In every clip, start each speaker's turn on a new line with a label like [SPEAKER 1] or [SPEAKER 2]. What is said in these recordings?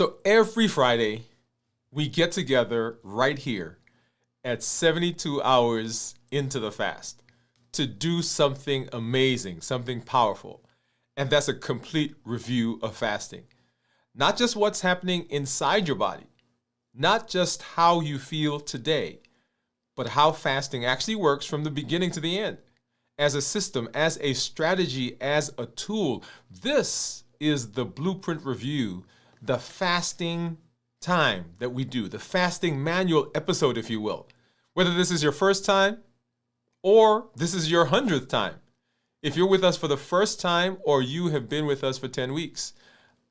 [SPEAKER 1] So every Friday, we get together right here at 72 hours into the fast to do something amazing, something powerful. And that's a complete review of fasting. Not just what's happening inside your body, not just how you feel today, but how fasting actually works from the beginning to the end, as a system, as a strategy, as a tool. This is the blueprint review, the fasting time that we do, the fasting manual episode, if you will. Whether this is your first time or this is your 100th time. If you're with us for the first time or you have been with us for 10 weeks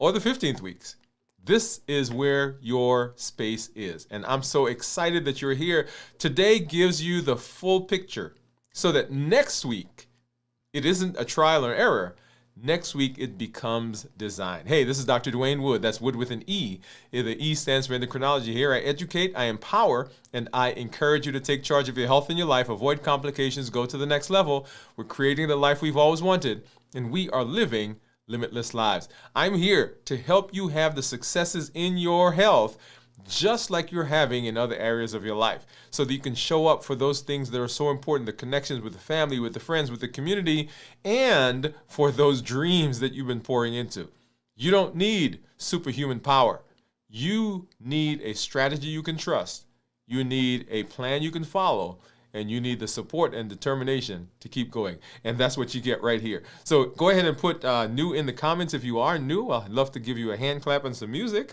[SPEAKER 1] or the 15th weeks, this is where your space is. And I'm so excited that you're here. Today gives you the full picture so that next week, it isn't a trial or error. Next week, it becomes design. Hey, this is Dr. Dwain Woode. That's Woode with an E. The E stands for endocrinology. Here I educate, I empower, and I encourage you to take charge of your health and your life, avoid complications, go to the next level. We're creating the life we've always wanted, and we are living limitless lives. I'm here to help you have the successes in your health just like you're having in other areas of your life, so that you can show up for those things that are so important, the connections with the family, with the friends, with the community, and for those dreams that you've been pouring into. You don't need superhuman power. You need a strategy you can trust. You need a plan you can follow, and you need the support and determination to keep going. And that's what you get right here. So go ahead and put new in the comments if you are new. I'd love to give you a hand clap and some music.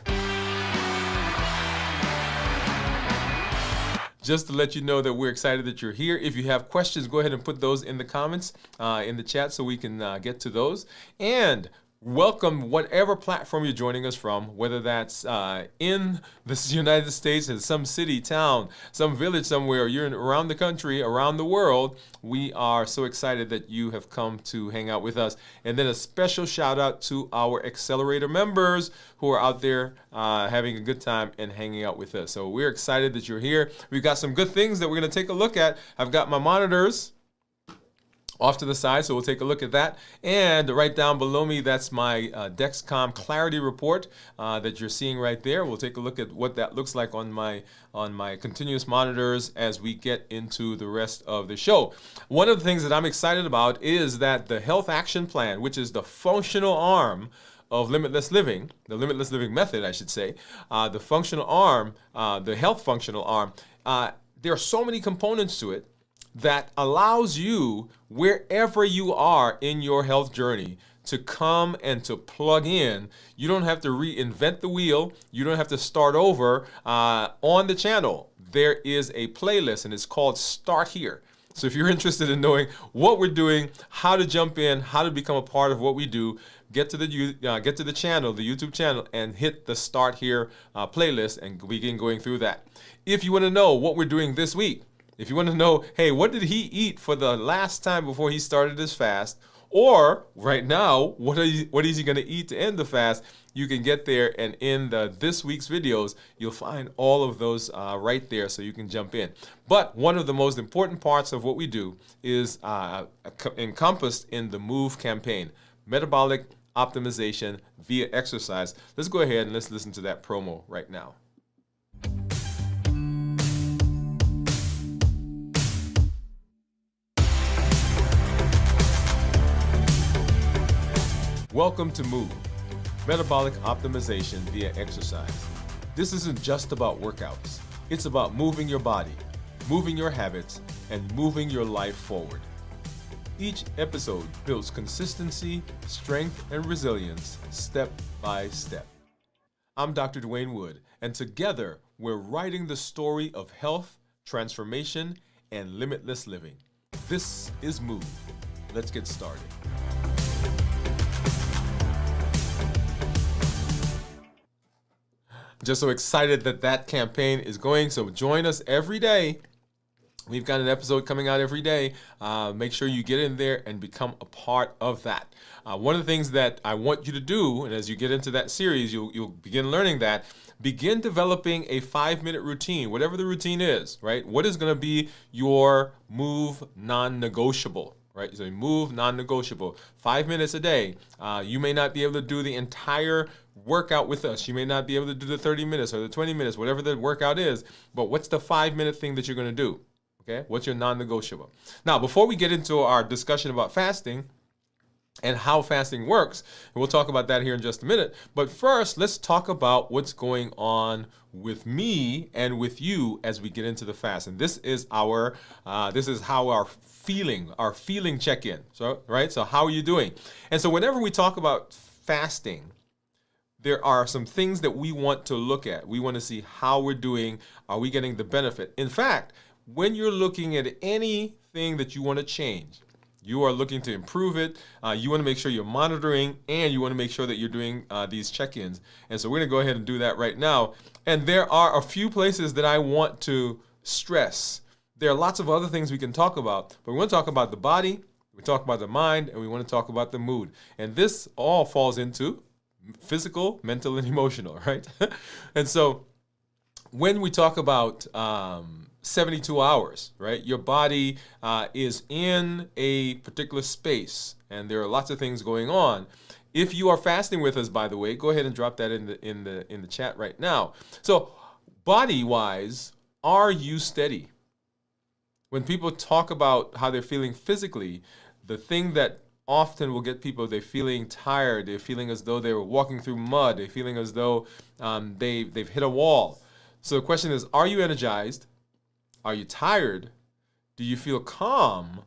[SPEAKER 1] Just to let you know that we're excited that you're here. If you have questions, go ahead and put those in the comments, in the chat, so we can get to those. And welcome whatever platform you're joining us from, whether that's in the United States, in some city, town, some village somewhere, or you're around the country, around the world. We are so excited that you have come to hang out with us. And then a special shout out to our Accelerator members who are out there having a good time and hanging out with us. So we're excited that you're here. We've got some good things that we're going to take a look at. I've got my monitors off to the side, so we'll take a look at that. And right down below me, that's my Dexcom Clarity report that you're seeing right there. We'll take a look at what that looks like on my continuous monitors as we get into the rest of the show. One of the things that I'm excited about is that the Health Action Plan, which is the functional arm of Limitless Living, the Limitless Living Method, I should say, the functional arm, the health functional arm, there are so many components to it that allows you, wherever you are in your health journey, to come and to plug in. You don't have to reinvent the wheel. You don't have to start over. On the channel, there is a playlist, and it's called Start Here. So if you're interested in knowing what we're doing, how to jump in, how to become a part of what we do, get to the channel, the YouTube channel, and hit the Start Here playlist and begin going through that. If you want to know what we're doing this week, if you want to know, hey, what did he eat for the last time before he started his fast? Or right now, what is he going to eat to end the fast? You can get there, and in this week's videos, you'll find all of those right there, so you can jump in. But one of the most important parts of what we do is encompassed in the MOVE campaign, metabolic optimization via exercise. Let's go ahead and let's listen to that promo right now. Welcome to MOVE, Metabolic Optimization via Exercise. This isn't just about workouts. It's about moving your body, moving your habits, and moving your life forward. Each episode builds consistency, strength, and resilience step by step. I'm Dr. Dwain Woode, and together we're writing the story of health, transformation, and limitless living. This is MOVE. Let's get started. Just so excited that that campaign is going. So join us every day. We've got an episode coming out every day. Make sure you get in there and become a part of that. One of the things that I want you to do, and as you get into that series, you'll begin learning that, begin developing a 5-minute routine, whatever the routine is, right? What is going to be your MOVE non-negotiable? Right? So MOVE non-negotiable, 5 minutes a day. You may not be able to do the entire work out with us. You may not be able to do the 30 minutes or the 20 minutes, whatever the workout is, but what's the 5-minute thing that you're going to do? Okay, what's your non-negotiable? Now, before we get into our discussion about fasting and how fasting works, and we'll talk about that here in just a minute, but first, let's talk about what's going on with me and with you as we get into the fast. And this is how our feeling check-in. So, right? So how are you doing? And so whenever we talk about fasting, there are some things that we want to look at. We want to see how we're doing. Are we getting the benefit? In fact, when you're looking at anything that you want to change, you are looking to improve it. You want to make sure you're monitoring, and you want to make sure that you're doing these check-ins. And so we're going to go ahead and do that right now. And there are a few places that I want to stress. There are lots of other things we can talk about, but we want to talk about the body, we talk about the mind, and we want to talk about the mood. And this all falls into physical, mental, and emotional, right? And so when we talk about 72 hours, right? Your body is in a particular space, and there are lots of things going on. If you are fasting with us, by the way, go ahead and drop that in the chat right now. So, body-wise, are you steady? When people talk about how they're feeling physically, the thing that often will get people, they're feeling tired, they're feeling as though they were walking through mud, they're feeling as though they've hit a wall. So the question is, are you energized? Are you tired? Do you feel calm?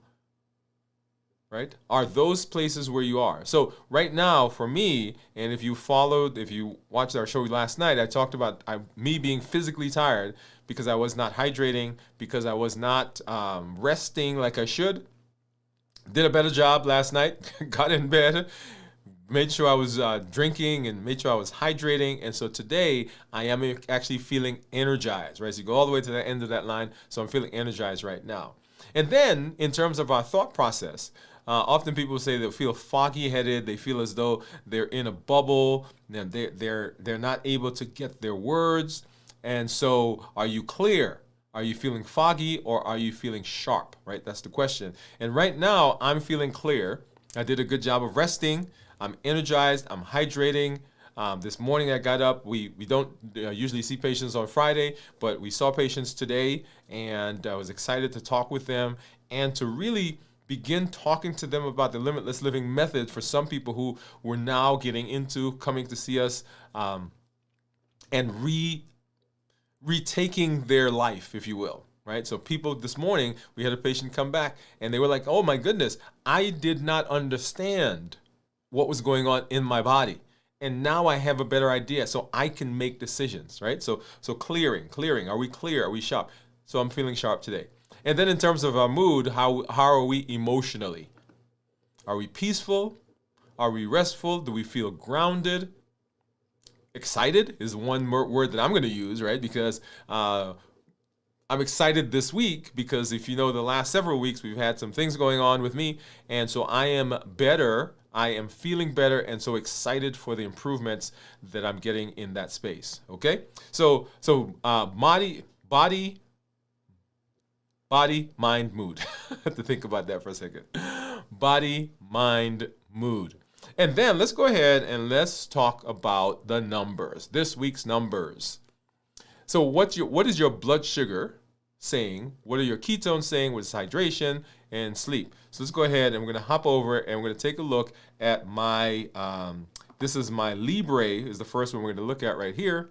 [SPEAKER 1] Right? Are those places where you are? So right now, for me, and if you watched our show last night, I talked about me being physically tired because I was not hydrating, because I was not resting like I should. Did a better job last night, got in bed, made sure I was drinking and made sure I was hydrating. And so today I am actually feeling energized, right? So you go all the way to the end of that line. So I'm feeling energized right now. And then in terms of our thought process, often people say they'll feel foggy-headed. They feel as though they're in a bubble. And they're not able to get their words. And so are you clear? Are you feeling foggy, or are you feeling sharp, right? That's the question. And right now I'm feeling clear. I did a good job of resting. I'm energized, I'm hydrating. This morning I got up. We don't usually see patients on Friday, but we saw patients today, and I was excited to talk with them and to really begin talking to them about the Limitless Living Method for some people who were now getting into coming to see us and retaking their life, if you will. Right? So people this morning, we had a patient come back and they were like, oh my goodness, I did not understand what was going on in my body. And now I have a better idea, so I can make decisions, right? So clearing. Are we clear? Are we sharp? So I'm feeling sharp today. And then in terms of our mood, how are we emotionally? Are we peaceful? Are we restful? Do we feel grounded? Excited is one word that I'm going to use, right? Because I'm excited this week because if you know the last several weeks, we've had some things going on with me. And so I am better. I am feeling better and so excited for the improvements that I'm getting in that space. Okay? So body, mind, mood. I have to think about that for a second. Body, mind, mood. And then let's go ahead and let's talk about the numbers. This week's numbers. So what is your blood sugar saying? What are your ketones saying? What is hydration and sleep? So let's go ahead and we're going to hop over and we're going to take a look at my, this is my Libre is the first one we're going to look at right here.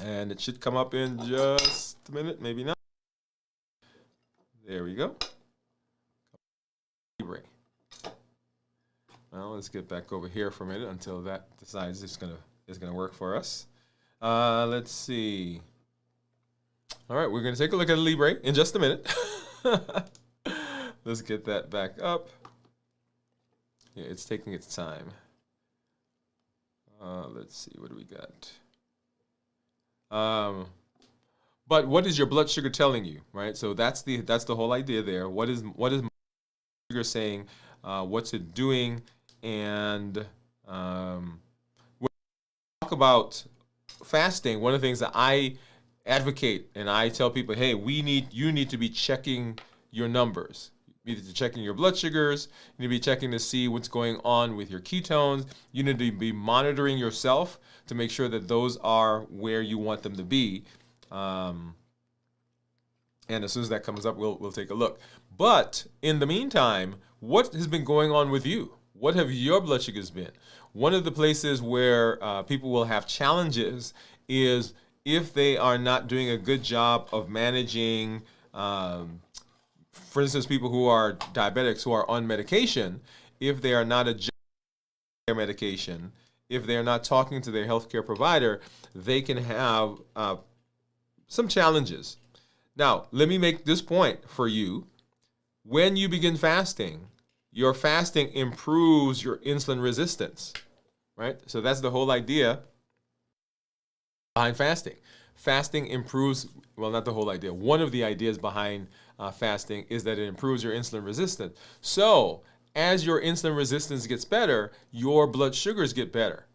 [SPEAKER 1] And it should come up in just a minute, maybe not. There we go. Libre. Well, let's get back over here for a minute until that decides it's gonna work for us. Let's see. All right, we're gonna take a look at a Libre in just a minute. Let's get that back up. Yeah, it's taking its time. Let's see, what do we got? But what is your blood sugar telling you, right? So that's the whole idea there. What is my sugar saying? What's it doing? And when we talk about fasting, one of the things that I advocate and I tell people, hey, you need to be checking your numbers. You need to be checking your blood sugars. You need to be checking to see what's going on with your ketones. You need to be monitoring yourself to make sure that those are where you want them to be. And as soon as that comes up, we'll take a look. But in the meantime, what has been going on with you? What have your blood sugars been? One of the places where people will have challenges is if they are not doing a good job of managing, for instance, people who are diabetics who are on medication, if they are not adjusting their medication, if they're not talking to their healthcare provider, they can have some challenges. Now, let me make this point for you. When you begin fasting, your fasting improves your insulin resistance, right? So that's the whole idea behind fasting. Fasting improves, well, not the whole idea. One of the ideas behind fasting is that it improves your insulin resistance. So as your insulin resistance gets better, your blood sugars get better.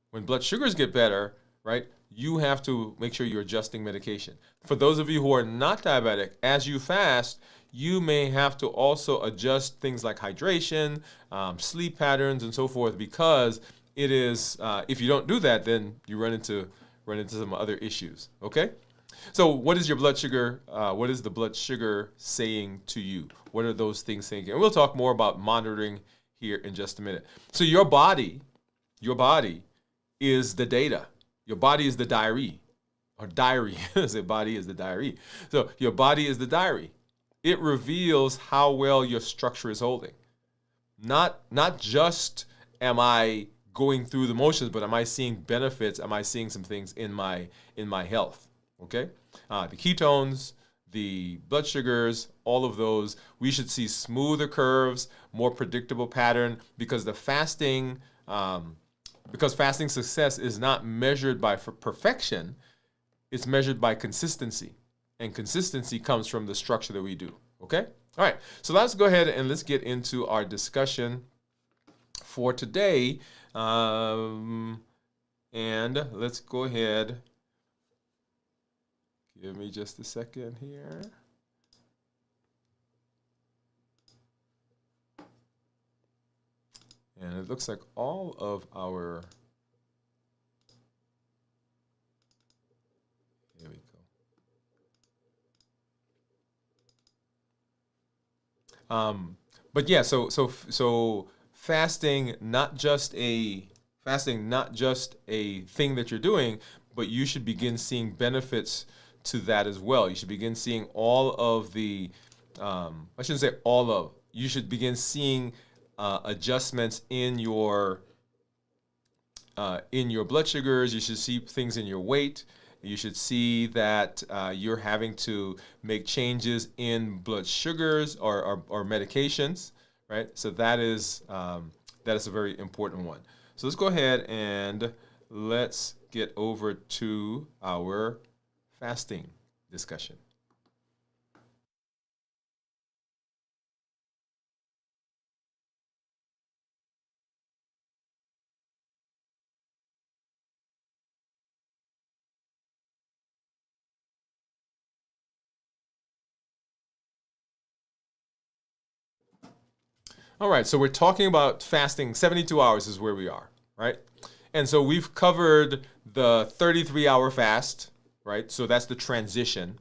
[SPEAKER 1] When blood sugars get better, right, you have to make sure you're adjusting medication. For those of you who are not diabetic, as you fast, you may have to also adjust things like hydration, sleep patterns, and so forth, because it is, if you don't do that, then you run into some other issues, okay? So what is your blood sugar, what is the blood sugar saying to you? What are those things saying? And we'll talk more about monitoring here in just a minute. So your body is the data. Your body is the diary, or diary. The body is the diary. So your body is the diary. It reveals how well your structure is holding. Not just am I going through the motions, but am I seeing benefits? Am I seeing some things in my health? Okay, the ketones, the blood sugars, all of those, we should see smoother curves, more predictable pattern, because the fasting, because fasting success is not measured by perfection, it's measured by consistency. And consistency comes from the structure that we do, okay? All right, so let's go ahead and let's get into our discussion for today. And let's go ahead. Give me just a second here. And it looks like all of our, here we go. But yeah, so fasting not just a thing that you're doing, but you should begin seeing benefits to that as well. You should begin seeing all of the, I shouldn't say all of, you should begin seeing adjustments in your blood sugars. You should see things in your weight. You should see that you're having to make changes in blood sugars or medications, right? So that is a very important one. So let's go ahead and let's get over to our fasting discussion. All right, so we're talking about fasting. 72 hours is where we are, right? And so we've covered the 33-hour fast, right? So that's the transition.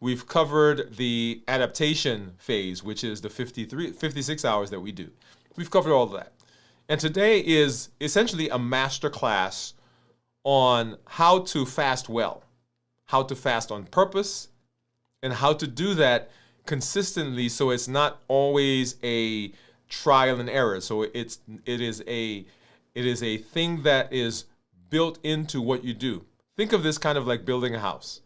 [SPEAKER 1] We've covered the adaptation phase, which is the 56 hours that we do. We've covered all of that. And today is essentially a master class on how to fast well, how to fast on purpose, and how to do that consistently so it's not always a trial and error. So it is a thing that is built into what you do. Think of this kind of like building a house.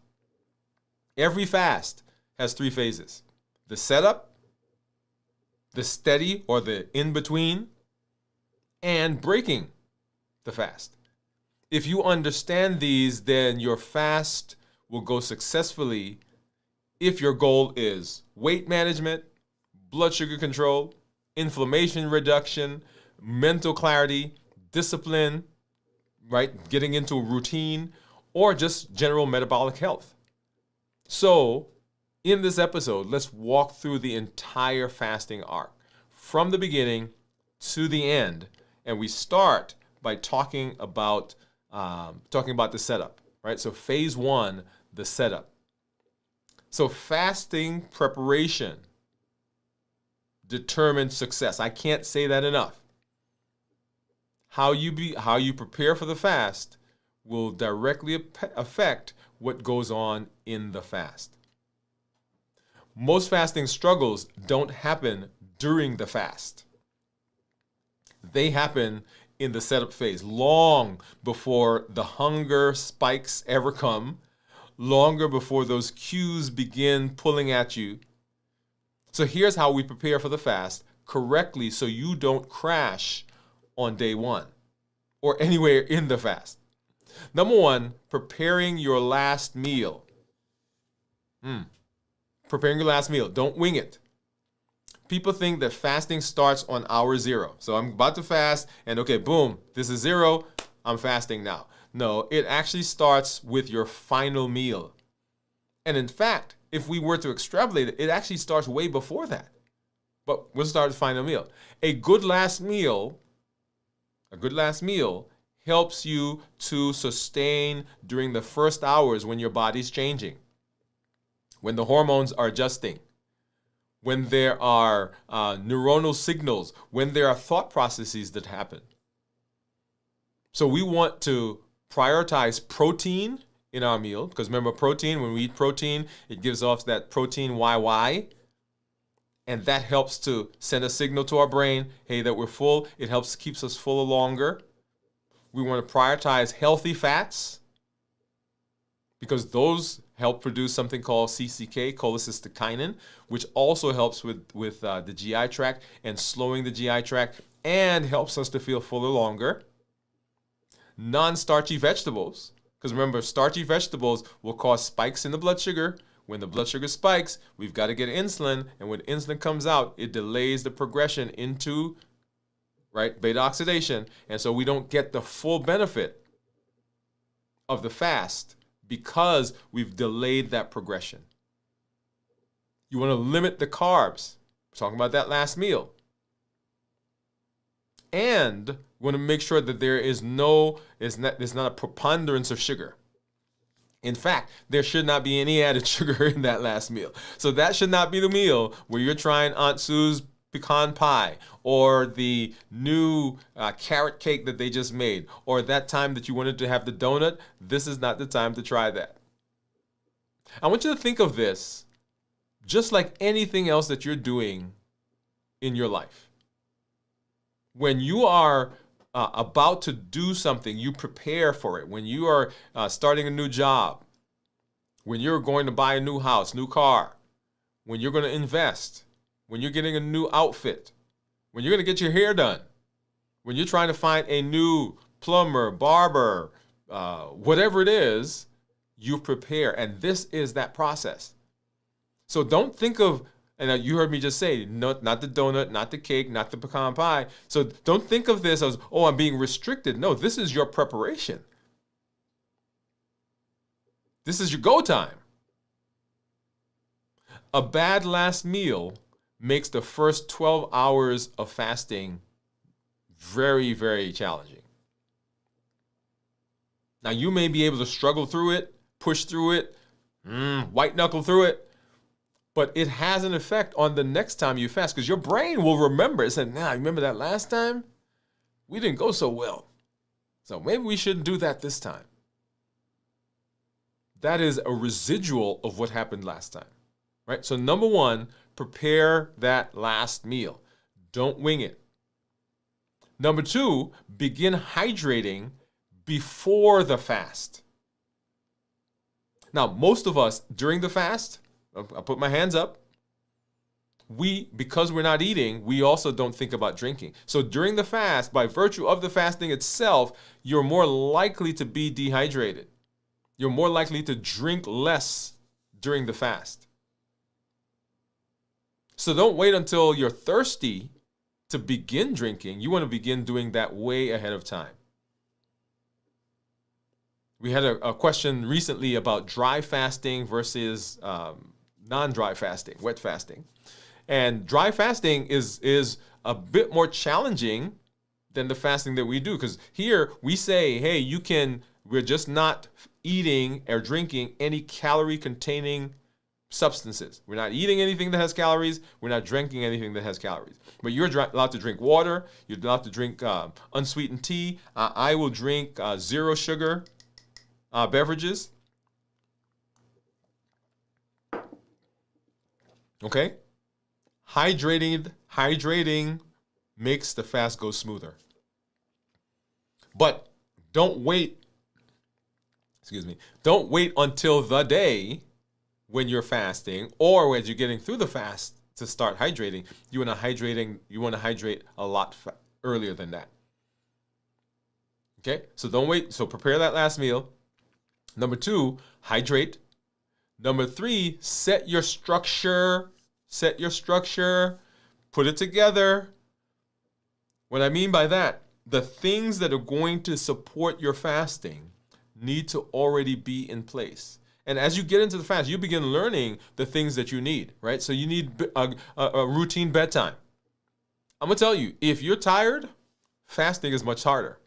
[SPEAKER 1] Every fast has 3 phases: the setup, the steady or the in-between, and breaking the fast. If you understand these, then your fast will go successfully if your goal is weight management, blood sugar control, inflammation reduction, mental clarity, discipline, right? Getting into a routine, or just general metabolic health. So In this episode, let's walk through the entire fasting arc from the beginning to the end, and we start by talking about the setup, right? So phase one, the setup. So fasting preparation determines success. I can't say that enough. How you prepare for the fast will directly affect what goes on in the fast. Most fasting struggles don't happen during the fast. They happen in the setup phase, long before the hunger spikes ever come, longer before those cues begin pulling at you. So here's how we prepare for the fast correctly so you don't crash on day one or anywhere in the fast. Number one, preparing your last meal. Preparing your last meal. Don't wing it. People think that fasting starts on hour zero. So I'm about to fast and okay, boom, this is zero. I'm fasting now. No, it actually starts with your final meal. And in fact, if we were to extrapolate it, it actually starts way before that. But we'll start with final meal. A good last meal helps you to sustain during the first hours when your body's changing, when the hormones are adjusting, when there are neuronal signals, when there are thought processes that happen. So we want to prioritize protein in our meal, because remember protein, when we eat protein, it gives off that protein YY, and that helps to send a signal to our brain, hey, that we're full. It helps keeps us full longer. We want to prioritize healthy fats, because those help produce something called CCK, cholecystokinin, which also helps with the GI tract and slowing the GI tract and helps us to feel fuller longer. Non-starchy vegetables, because remember, starchy vegetables will cause spikes in the blood sugar. When the blood sugar spikes, we've got to get insulin, and when insulin comes out, it delays the progression into beta oxidation, and so we don't get the full benefit of the fast because we've delayed that progression. You want to limit the carbs. We're talking about that last meal. And we want to make sure that there's not a preponderance of sugar. In fact, there should not be any added sugar in that last meal. So that should not be the meal where you're trying Aunt Sue's pecan pie or the new carrot cake that they just made, or that time that you wanted to have the donut. This is not the time to try that. I want you to think of this just like anything else that you're doing in your life. When you are about to do something, you prepare for it. When you are starting a new job, when you're going to buy a new house, new car, when you're going to invest, when you're getting a new outfit, when you're going to get your hair done, when you're trying to find a new plumber, barber, whatever it is, you prepare. And this is that process. So don't think of, and you heard me just say, not the donut, not the cake, not the pecan pie. So don't think of this as, oh, I'm being restricted. No, this is your preparation. This is your go time. A bad last meal makes the first 12 hours of fasting very, very challenging. Now, you may be able to struggle through it, push through it, white knuckle through it, but it has an effect on the next time you fast, because your brain will remember. It said, remember that last time? We didn't go so well. So maybe we shouldn't do that this time. That is a residual of what happened last time, right? So number one, prepare that last meal. Don't wing it. Number two, begin hydrating before the fast. Now, most of us during the fast, I'll put my hands up, because we're not eating, we also don't think about drinking. So during the fast, by virtue of the fasting itself, you're more likely to be dehydrated. You're more likely to drink less during the fast. So don't wait until you're thirsty to begin drinking. You want to begin doing that way ahead of time. We had a question recently about dry fasting versus non-dry fasting, wet fasting. And dry fasting is a bit more challenging than the fasting that we do, because here we say, hey, we're just not eating or drinking any calorie-containing substances. We're not eating anything that has calories. We're not drinking anything that has calories. But you're allowed to drink water. You're allowed to drink unsweetened tea. I will drink zero sugar beverages. Okay? Hydrating makes the fast go smoother. But don't wait until the day when you're fasting or as you're getting through the fast to start hydrating. You want to hydrate a lot earlier than that. Okay? So don't wait. So prepare that last meal. Number 2, hydrate. Number 3, set your structure. Put it together. What I mean by that, the things that are going to support your fasting need to already be in place. And as you get into the fast, you begin learning the things that you need, right? So you need a routine bedtime. I'm going to tell you, if you're tired, fasting is much harder.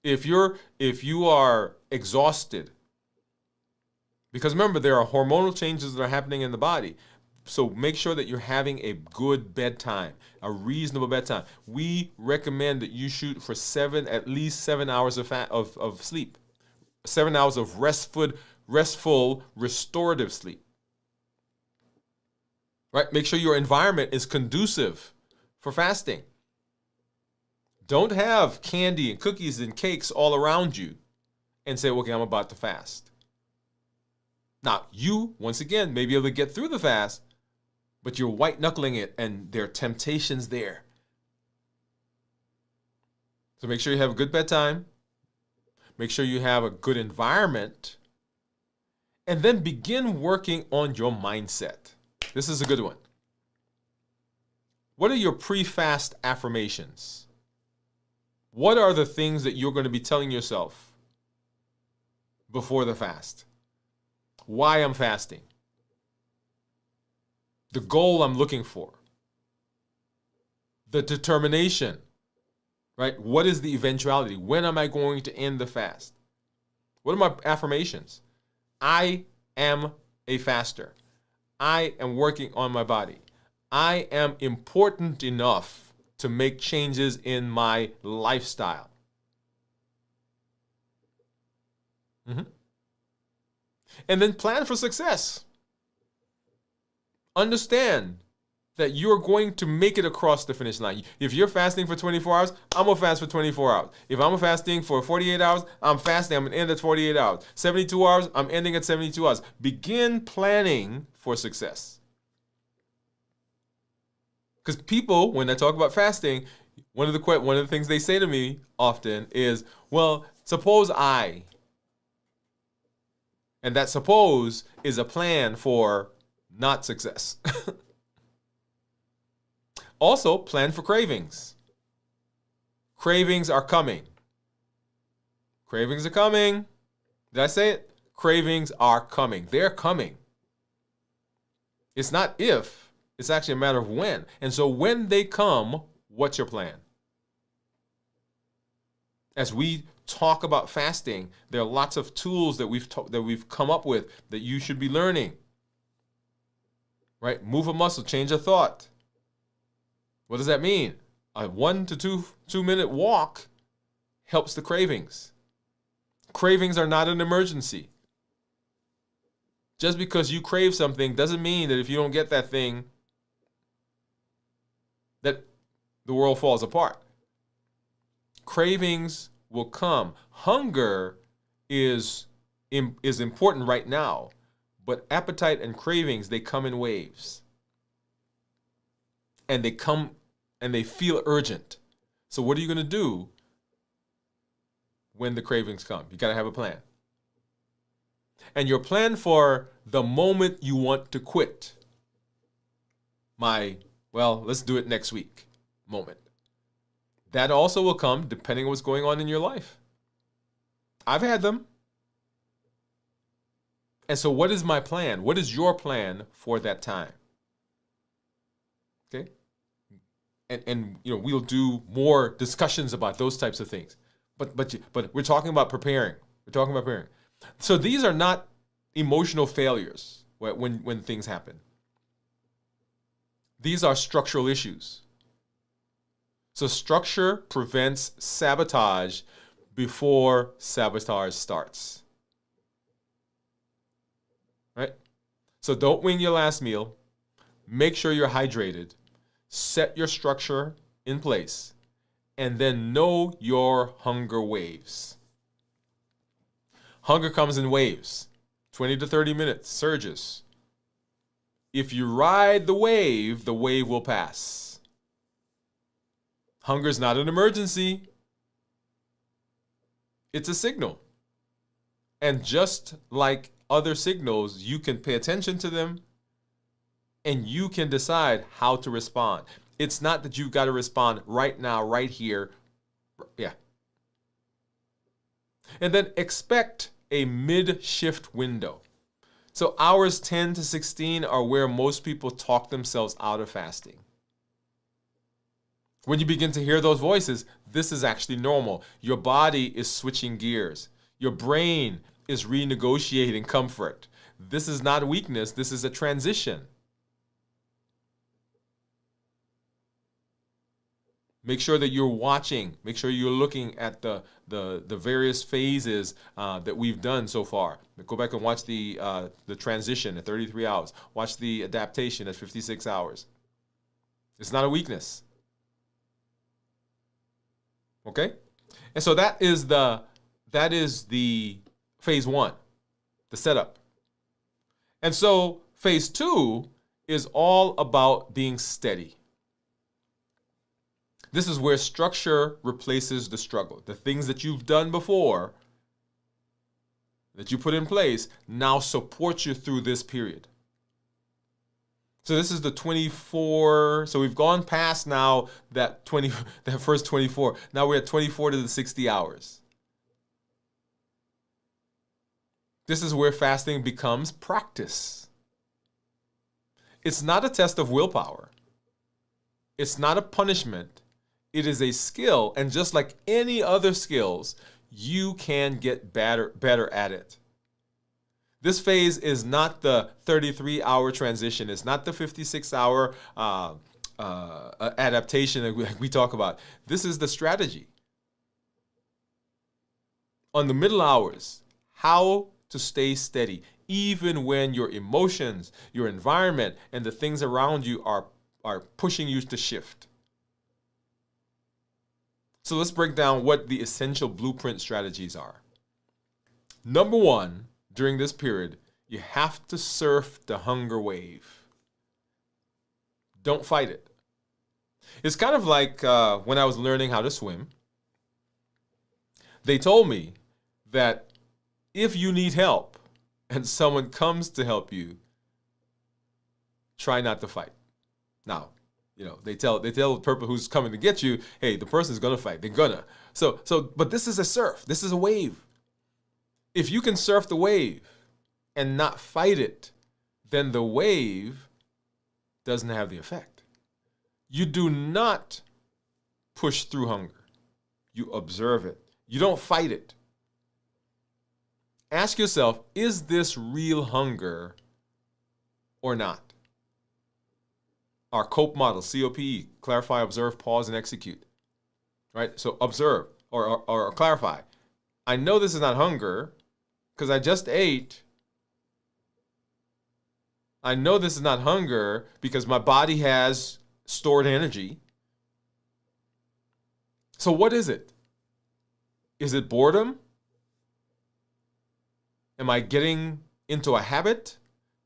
[SPEAKER 1] If you are exhausted, because remember, there are hormonal changes that are happening in the body. So make sure that you're having a good bedtime, a reasonable bedtime. We recommend that you shoot for at least 7 hours of sleep, 7 hours of restful, restorative sleep. Right? Make sure your environment is conducive for fasting. Don't have candy and cookies and cakes all around you and say, okay, I'm about to fast. Now, you, once again, may be able to get through the fast, but you're white-knuckling it, and there are temptations there. So make sure you have a good bedtime. Make sure you have a good environment. And then begin working on your mindset. This is a good one. What are your pre-fast affirmations? What are the things that you're going to be telling yourself before the fast? Why I'm fasting. The goal I'm looking for. The determination, right? What is the eventuality? When am I going to end the fast? What are my affirmations? I am a faster. I am working on my body. I am important enough to make changes in my lifestyle. And then plan for success. Understand that you're going to make it across the finish line. If you're fasting for 24 hours, I'm going to fast for 24 hours. If I'm fasting for 48 hours, I'm fasting. I'm going to end at 48 hours. 72 hours, I'm ending at 72 hours. Begin planning for success. Because people, when they talk about fasting, one of the things they say to me often is, well, suppose I. And that suppose is a plan for not success. Also, plan for cravings. Cravings are coming. Cravings are coming. Did I say it? Cravings are coming. They're coming. It's not if, it's actually a matter of when. And so when they come, what's your plan? As we talk about fasting, there are lots of tools that we've come up with that you should be learning. Right? Move a muscle, change a thought. What does that mean? A 1 to 2 minute walk helps the cravings. Cravings are not an emergency. Just because you crave something doesn't mean that if you don't get that thing, that the world falls apart. Cravings will come. Hunger is important right now, but appetite and cravings, they come in waves. And they come and they feel urgent. So what are you going to do when the cravings come? You got to have a plan. And your plan for the moment you want to quit. Let's do it next week moment. That also will come depending on what's going on in your life. I've had them. And so what is my plan? What is your plan for that time? Okay? And we'll do more discussions about those types of things. But we're talking about preparing. We're talking about preparing. So these are not emotional failures when things happen. These are structural issues. So structure prevents sabotage before sabotage starts. Right? So don't wing your last meal. Make sure you're hydrated. Set your structure in place. And then know your hunger waves. Hunger comes in waves. 20 to 30 minutes, surges. If you ride the wave will pass. Hunger is not an emergency. It's a signal. And just like other signals, you can pay attention to them and you can decide how to respond. It's not that you've got to respond right now, right here. Yeah. And then expect a mid-shift window. So hours 10 to 16 are where most people talk themselves out of fasting. When you begin to hear those voices, this is actually normal. Your body is switching gears. Your brain is renegotiating comfort. This is not weakness. This is a transition. Make sure that you're watching. Make sure you're looking at the various phases that we've done so far. Go back and watch the transition at 33 hours. Watch the adaptation at 56 hours. It's not a weakness. Okay? And so that is the phase one, the setup. And so phase two is all about being steady. This is where structure replaces the struggle. The things that you've done before, that you put in place, now support you through this period. So this is the 24. So we've gone past now that first 24. Now we're at 24 to the 60 hours. This is where fasting becomes practice. It's not a test of willpower. It's not a punishment. It is a skill, and just like any other skills, you can get better at it. This phase is not the 33-hour transition. It's not the 56-hour adaptation that we talk about. This is the strategy. On the middle hours, how to stay steady, even when your emotions, your environment, and the things around you are pushing you to shift. So let's break down what the essential blueprint strategies are. Number one, during this period, you have to surf the hunger wave. Don't fight it. It's kind of like when I was learning how to swim. They told me that if you need help and someone comes to help you, try not to fight. Now, they tell the person who's coming to get you, hey, the person's gonna fight. They're gonna. But this is a surf. This is a wave. If you can surf the wave and not fight it, then the wave doesn't have the effect. You do not push through hunger. You observe it. You don't fight it. Ask yourself, is this real hunger or not? Our COPE model, COPE, clarify, observe, pause, and execute. Right? So observe or clarify. I know this is not hunger because I just ate. I know this is not hunger because my body has stored energy. So what is it? Is it boredom? Am I getting into a habit?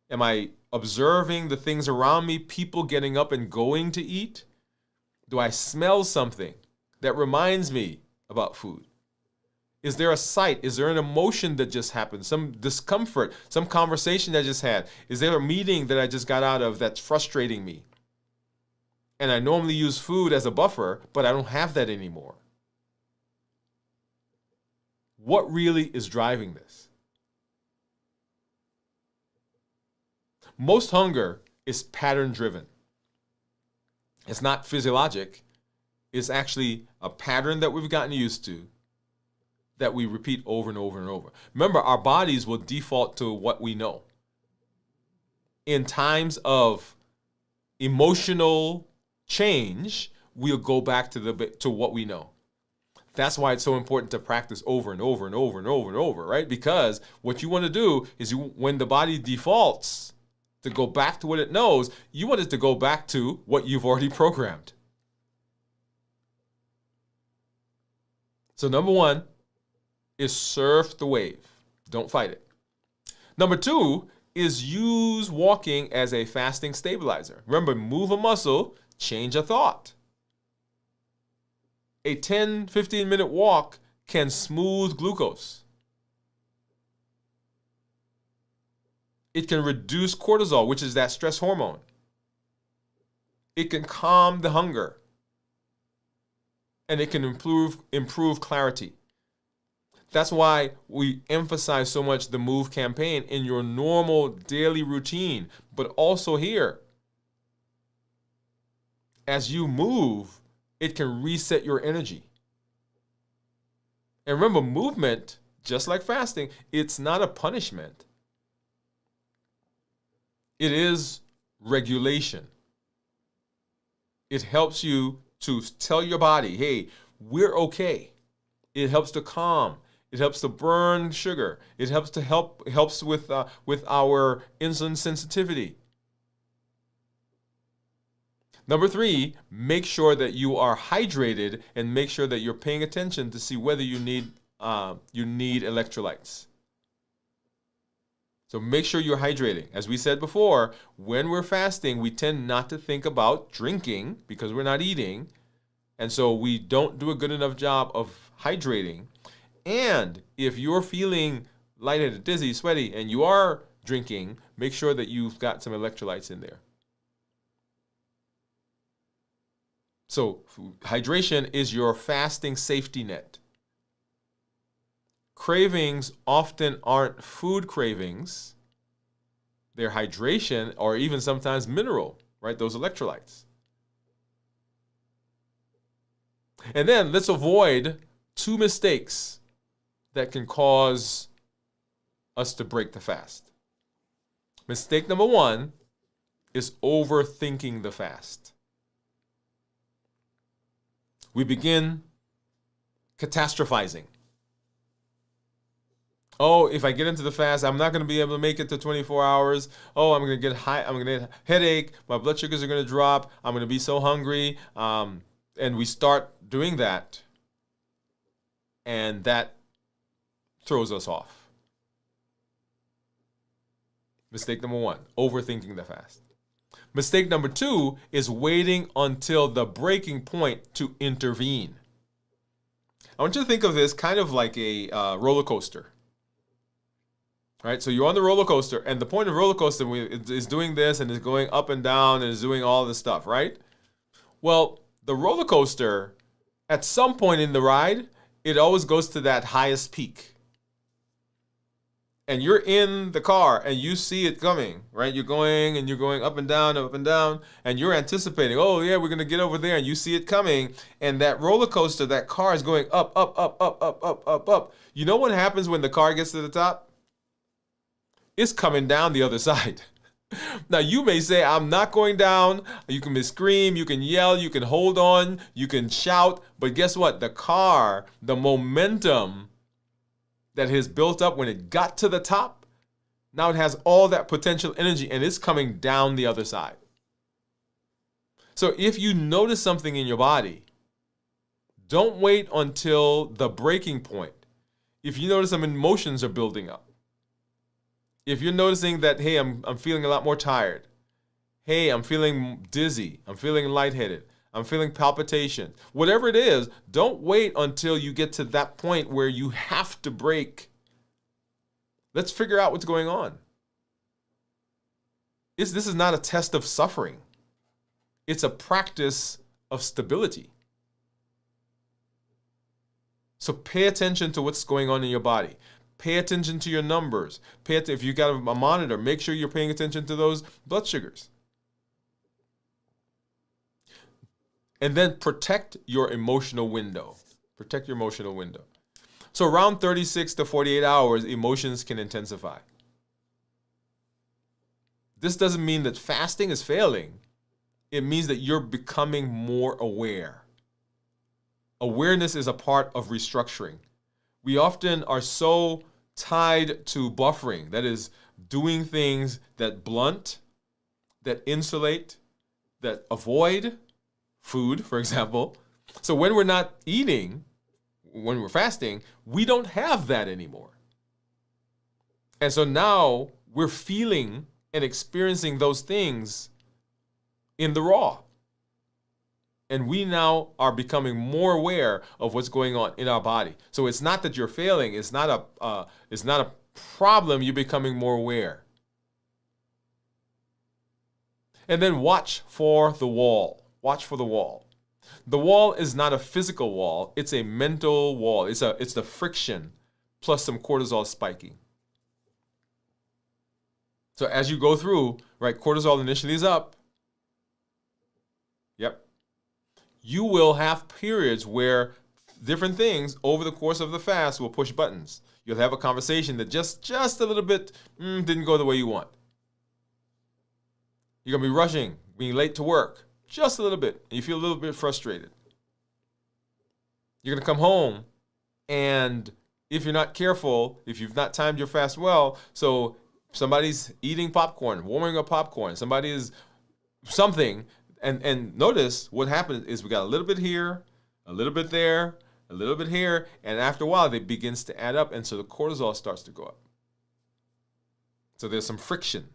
[SPEAKER 1] Am I observing the things around me, people getting up and going to eat? Do I smell something that reminds me about food? Is there a sight? Is there an emotion that just happened? Some discomfort, some conversation I just had? Is there a meeting that I just got out of that's frustrating me? And I normally use food as a buffer, but I don't have that anymore. What really is driving this? Most hunger is pattern driven. It's not physiologic. It's actually a pattern that we've gotten used to that we repeat over and over and over. Remember, our bodies will default to what we know. In times of emotional change, we'll go back to what we know. That's why it's so important to practice over and over and over and over and over, right? Because what you want to do is when the body defaults to go back to what it knows, you want it to go back to what you've already programmed. So number one is surf the wave. Don't fight it. Number two is use walking as a fasting stabilizer. Remember, move a muscle, change a thought. A 10, 15-minute walk can smooth glucose. It can reduce cortisol, which is that stress hormone. It can calm the hunger. And it can improve clarity. That's why we emphasize so much the MOVE campaign in your normal daily routine, but also here. As you move, it can reset your energy. And remember, movement, just like fasting, it's not a punishment. It is regulation. It helps you to tell your body, hey, we're okay. It helps to calm. It helps to burn sugar. It helps with our insulin sensitivity. Number three, make sure that you are hydrated and make sure that you're paying attention to see whether you need electrolytes. So make sure you're hydrating. As we said before, when we're fasting, we tend not to think about drinking because we're not eating. And so we don't do a good enough job of hydrating. And if you're feeling lightheaded, dizzy, sweaty, and you are drinking, make sure that you've got some electrolytes in there. So hydration is your fasting safety net. Cravings often aren't food cravings. They're hydration or even sometimes mineral, right? Those electrolytes. And then let's avoid two mistakes that can cause us to break the fast. Mistake number one is overthinking the fast. We begin catastrophizing. Oh, if I get into the fast, I'm not going to be able to make it to 24 hours. Oh, I'm going to get I'm going to get a headache. My blood sugars are going to drop. I'm going to be so hungry. And we start doing that. And that throws us off. Mistake number one, overthinking the fast. Mistake number two is waiting until the breaking point to intervene. I want you to think of this kind of like a roller coaster. Right, so you're on the roller coaster, and the point of roller coaster is doing this and is going up and down and is doing all this stuff, right? Well, the roller coaster, at some point in the ride, it always goes to that highest peak. And you're in the car and you see it coming, right? You're going up and down, and you're anticipating, oh yeah, we're gonna get over there, and you see it coming, and that roller coaster, that car is going up, up, up, up, up, up, up, up. You know what happens when the car gets to the top? It's coming down the other side. Now, you may say, I'm not going down. You can scream, you can yell, you can hold on, you can shout. But guess what? The car, the momentum that has built up when it got to the top, now it has all that potential energy and it's coming down the other side. So if you notice something in your body, don't wait until the breaking point. If you notice some emotions are building up, if you're noticing that, hey, I'm feeling a lot more tired. Hey, I'm feeling dizzy. I'm feeling lightheaded. I'm feeling palpitation. Whatever it is, don't wait until you get to that point where you have to break. Let's figure out what's going on. This is not a test of suffering. It's a practice of stability. So pay attention to what's going on in your body. Pay attention to your numbers. If you got a monitor, make sure you're paying attention to those blood sugars. And then protect your emotional window. Protect your emotional window. So around 36 to 48 hours, emotions can intensify. This doesn't mean that fasting is failing. It means that you're becoming more aware. Awareness is a part of restructuring. We often are so tied to buffering, that is, doing things that blunt, that insulate, that avoid food, for example. So when we're not eating, when we're fasting, we don't have that anymore. And so now we're feeling and experiencing those things in the raw. And we now are becoming more aware of what's going on in our body. So it's not that you're failing. It's not a problem. You're becoming more aware. And then watch for the wall. Watch for the wall. The wall is not a physical wall. It's a mental wall. It's the friction plus some cortisol spiking. So as you go through, right, cortisol initially is up. Yep. You will have periods where different things over the course of the fast will push buttons. You'll have a conversation that just a little bit didn't go the way you want. You're going to be rushing, being late to work, just a little bit, and you feel a little bit frustrated. You're going to come home, and if you're not careful, if you've not timed your fast well, so somebody's eating popcorn, warming up popcorn, somebody is something, and notice what happens is we got a little bit here, a little bit there, a little bit here, and after a while it begins to add up, and so the cortisol starts to go up. So there's some friction.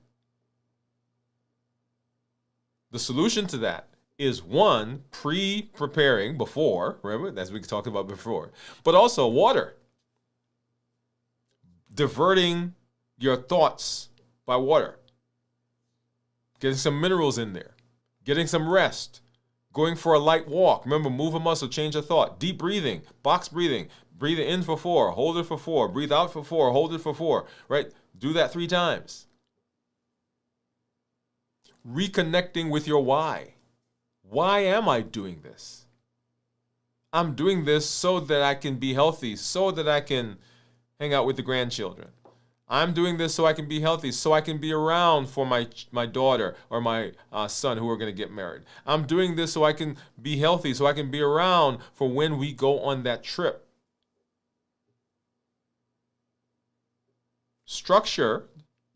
[SPEAKER 1] The solution to that is, one, preparing before, remember, as we talked about before, but also water. Diverting your thoughts by water. Getting some minerals in there. Getting some rest. Going for a light walk. Remember, move a muscle, change a thought. Deep breathing, box breathing. Breathe it in for 4, hold it for 4, breathe out for 4, hold it for 4, right? Do that 3 times. Reconnecting with your why. Why am I doing this? I'm doing this so that I can be healthy, so that I can hang out with the grandchildren. I'm doing this so I can be healthy, so I can be around for my daughter or my son who are going to get married. I'm doing this so I can be healthy, so I can be around for when we go on that trip. Structure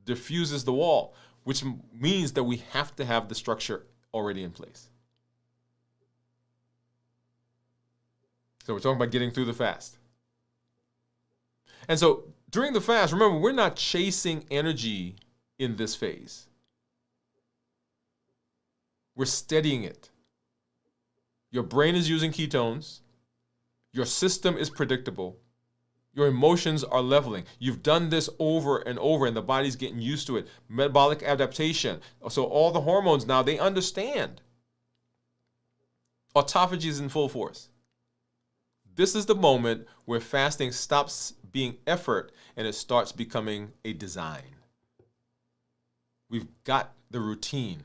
[SPEAKER 1] diffuses the wall, which means that we have to have the structure already in place. So we're talking about getting through the fast. And so during the fast, remember, we're not chasing energy in this phase. We're steadying it. Your brain is using ketones. Your system is predictable. Your emotions are leveling. You've done this over and over, and the body's getting used to it. Metabolic adaptation. So all the hormones now, they understand. Autophagy is in full force. This is the moment where fasting stops being effort and it starts becoming a design. We've got the routine.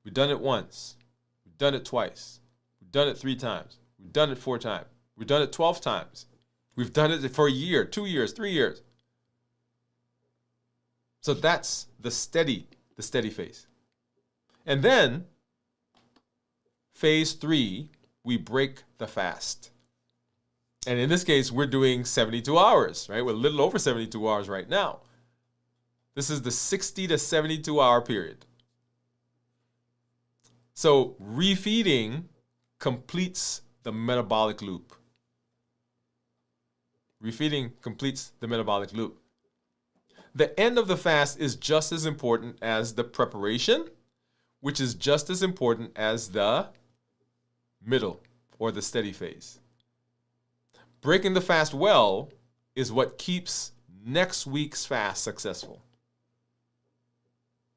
[SPEAKER 1] We've done it once. We've done it twice. We've done it 3 times. We've done it 4 times. We've done it 12 times. We've done it for a year, 2 years, 3 years. So that's the steady phase. And then phase 3, we break the fast. And in this case, we're doing 72 hours, right? We're a little over 72 hours right now. This is the 60 to 72 hour period. So refeeding completes the metabolic loop. Refeeding completes the metabolic loop. The end of the fast is just as important as the preparation, which is just as important as the middle or the steady phase. Breaking the fast well is what keeps next week's fast successful.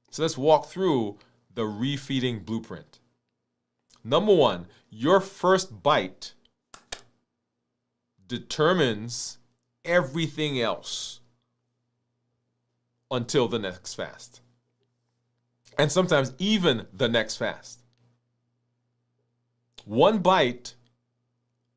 [SPEAKER 1] So let's walk through the refeeding blueprint. Number 1, your first bite determines everything else until the next fast. And sometimes even the next fast. One bite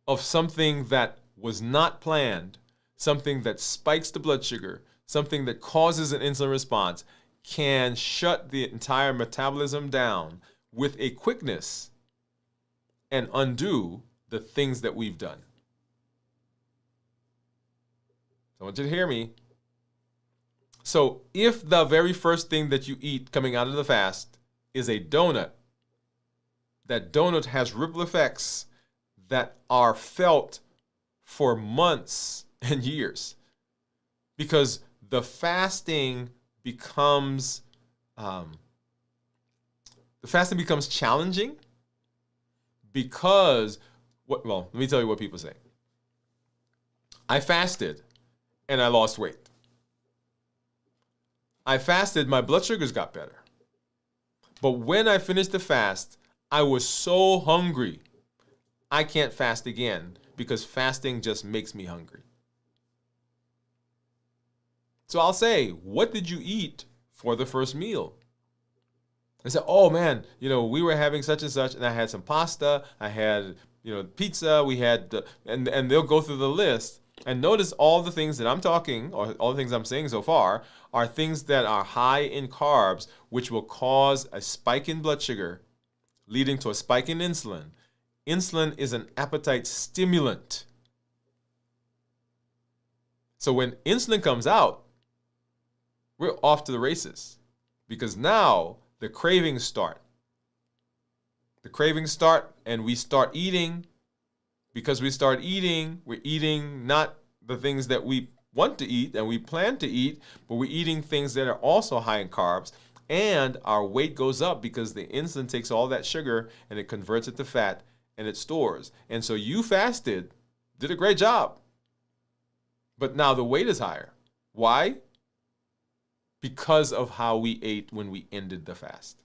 [SPEAKER 1] of something that was not planned, something that spikes the blood sugar, something that causes an insulin response, can shut the entire metabolism down with a quickness and undo the things that we've done. So I want you to hear me. So if the very first thing that you eat coming out of the fast is a donut, that donut has ripple effects that are felt for months and years, because the fasting becomes challenging because let me tell you what people say. I fasted and I lost weight. I fasted, my blood sugars got better. But when I finished the fast, I was so hungry, I can't fast again because fasting just makes me hungry. So I'll say, what did you eat for the first meal? I said, oh man, we were having such and such, and I had some pasta, I had, pizza, we had, and they'll go through the list. And notice all the things that I'm talking, or all the things I'm saying so far, are things that are high in carbs, which will cause a spike in blood sugar, leading to a spike in insulin. Insulin is an appetite stimulant. So when insulin comes out, we're off to the races, because now the cravings start. The cravings start, and we start eating. Because we start eating, we're eating not the things that we want to eat and we plan to eat, but we're eating things that are also high in carbs, and our weight goes up because the insulin takes all that sugar and it converts it to fat and it stores. And so you fasted, did a great job, but now the weight is higher. Why? Because of how we ate when we ended the fast.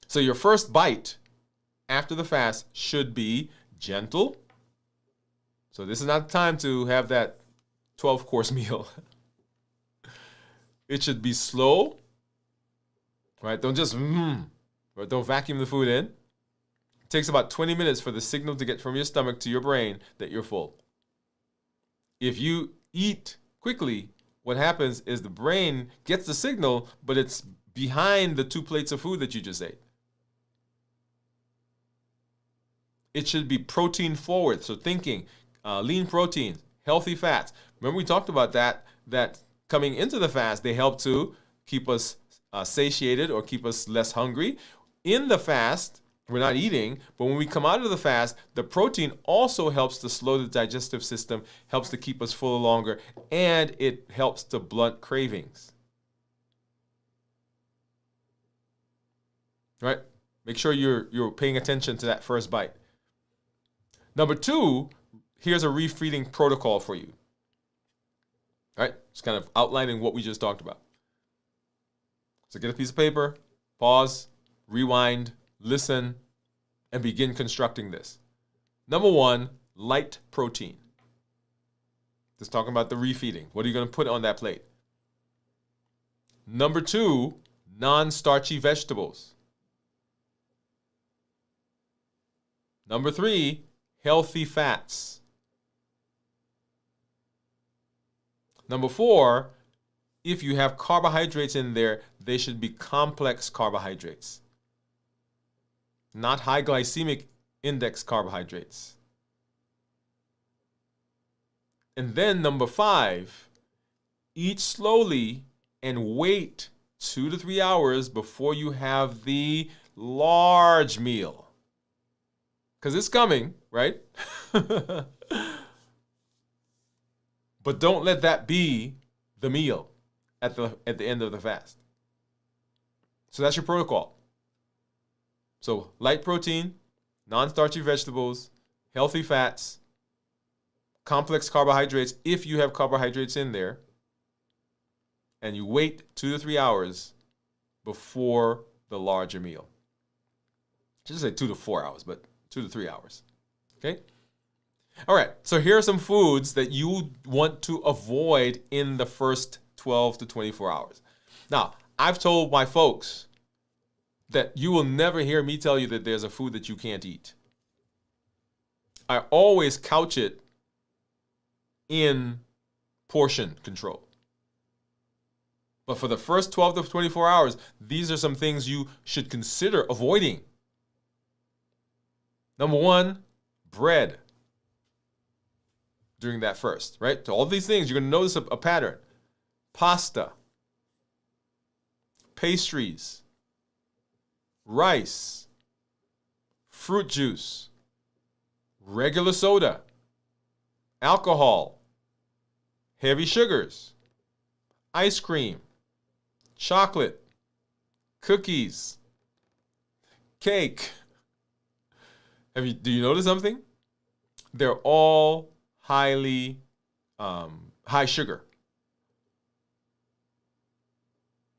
[SPEAKER 1] So your first bite after the fast should be gentle. So this is not the time to have that 12-course meal. It should be slow, right? Don't just or don't vacuum the food in. It takes about 20 minutes for the signal to get from your stomach to your brain that you're full. If you eat quickly, what happens is the brain gets the signal, but it's behind the 2 plates of food that you just ate. It should be protein forward. So thinking lean proteins, healthy fats. Remember we talked about that coming into the fast, they help to keep us satiated or keep us less hungry. In the fast, we're not eating, but when we come out of the fast, the protein also helps to slow the digestive system, helps to keep us full longer, and it helps to blunt cravings. Right? Make sure you're paying attention to that first bite. Number 2, here's a refeeding protocol for you. All right, just kind of outlining what we just talked about. So get a piece of paper, pause, rewind, listen, and begin constructing this. Number 1, light protein. Just talking about the refeeding. What are you going to put on that plate? Number 2, non-starchy vegetables. Number 3, healthy fats. Number 4, if you have carbohydrates in there, they should be complex carbohydrates, not high glycemic index carbohydrates. And then number 5, eat slowly and wait 2 to 3 hours before you have the large meal. Because it's coming, right? But don't let that be the meal at the end of the fast. So that's your protocol. So light protein, non-starchy vegetables, healthy fats, complex carbohydrates if you have carbohydrates in there, and you wait 2 to 3 hours before the larger meal. I should say 2 to 4 hours, but 2 to 3 hours. Okay? All right, so here are some foods that you want to avoid in the first 12 to 24 hours. Now, I've told my folks that you will never hear me tell you that there's a food that you can't eat. I always couch it in portion control. But for the first 12 to 24 hours, these are some things you should consider avoiding. Number one, bread during that first, right? So all these things, you're going to notice a pattern. Pasta, pastries, rice, fruit juice, regular soda, alcohol, heavy sugars, ice cream, chocolate, cookies, cake. Do you notice something? They're all highly high sugar.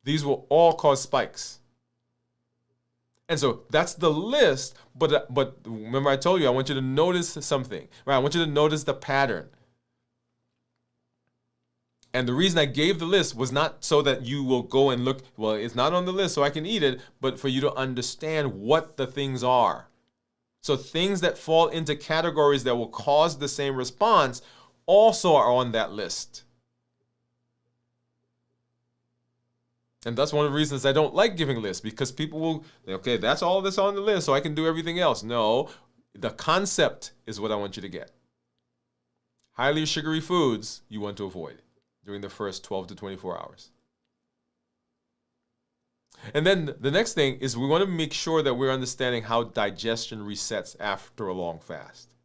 [SPEAKER 1] These will all cause spikes. And so that's the list, but remember I told you, I want you to notice something, right? I want you to notice the pattern. And the reason I gave the list was not so that you will go and look, well, it's not on the list so I can eat it, but for you to understand what the things are. So things that fall into categories that will cause the same response also are on that list. And that's one of the reasons I don't like giving lists, because people will, okay, that's all that's on the list, so I can do everything else. No, the concept is what I want you to get. Highly sugary foods you want to avoid during the first 12 to 24 hours. And then the next thing is we want to make sure that we're understanding how digestion resets after a long fast.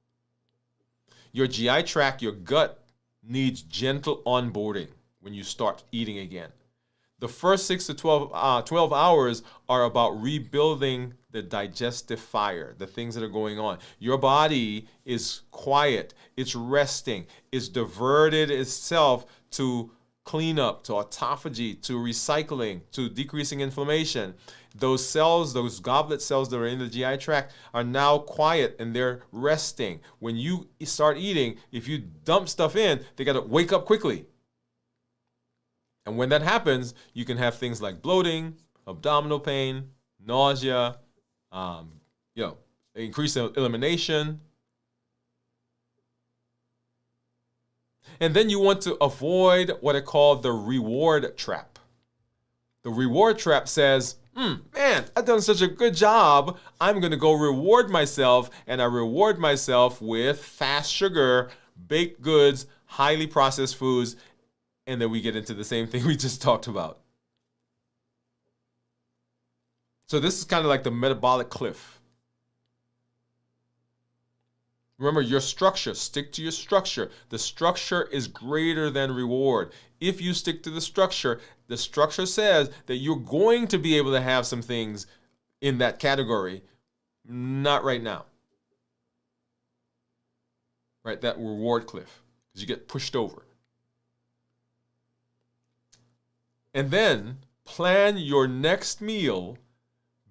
[SPEAKER 1] Your GI tract, your gut, needs gentle onboarding when you start eating again. The first 6 to 12 hours are about rebuilding the digestive fire, the things that are going on. Your body is quiet, it's resting, it's diverted itself to cleanup, to autophagy, to recycling, to decreasing inflammation. Those cells, those goblet cells that are in the GI tract are now quiet and they're resting. When you start eating, if you dump stuff in, they got to wake up quickly. And when that happens, you can have things like bloating, abdominal pain, nausea, increased elimination. And then you want to avoid what I call the reward trap. The reward trap says, man, I've done such a good job. I'm going to go reward myself. And I reward myself with fast sugar, baked goods, highly processed foods. And then we get into the same thing we just talked about. So this is kind of like the metabolic cliff. Remember your structure, stick to your structure. The structure is greater than reward. If you stick to the structure says that you're going to be able to have some things in that category, not right now. Right, that reward cliff, because you get pushed over. And then plan your next meal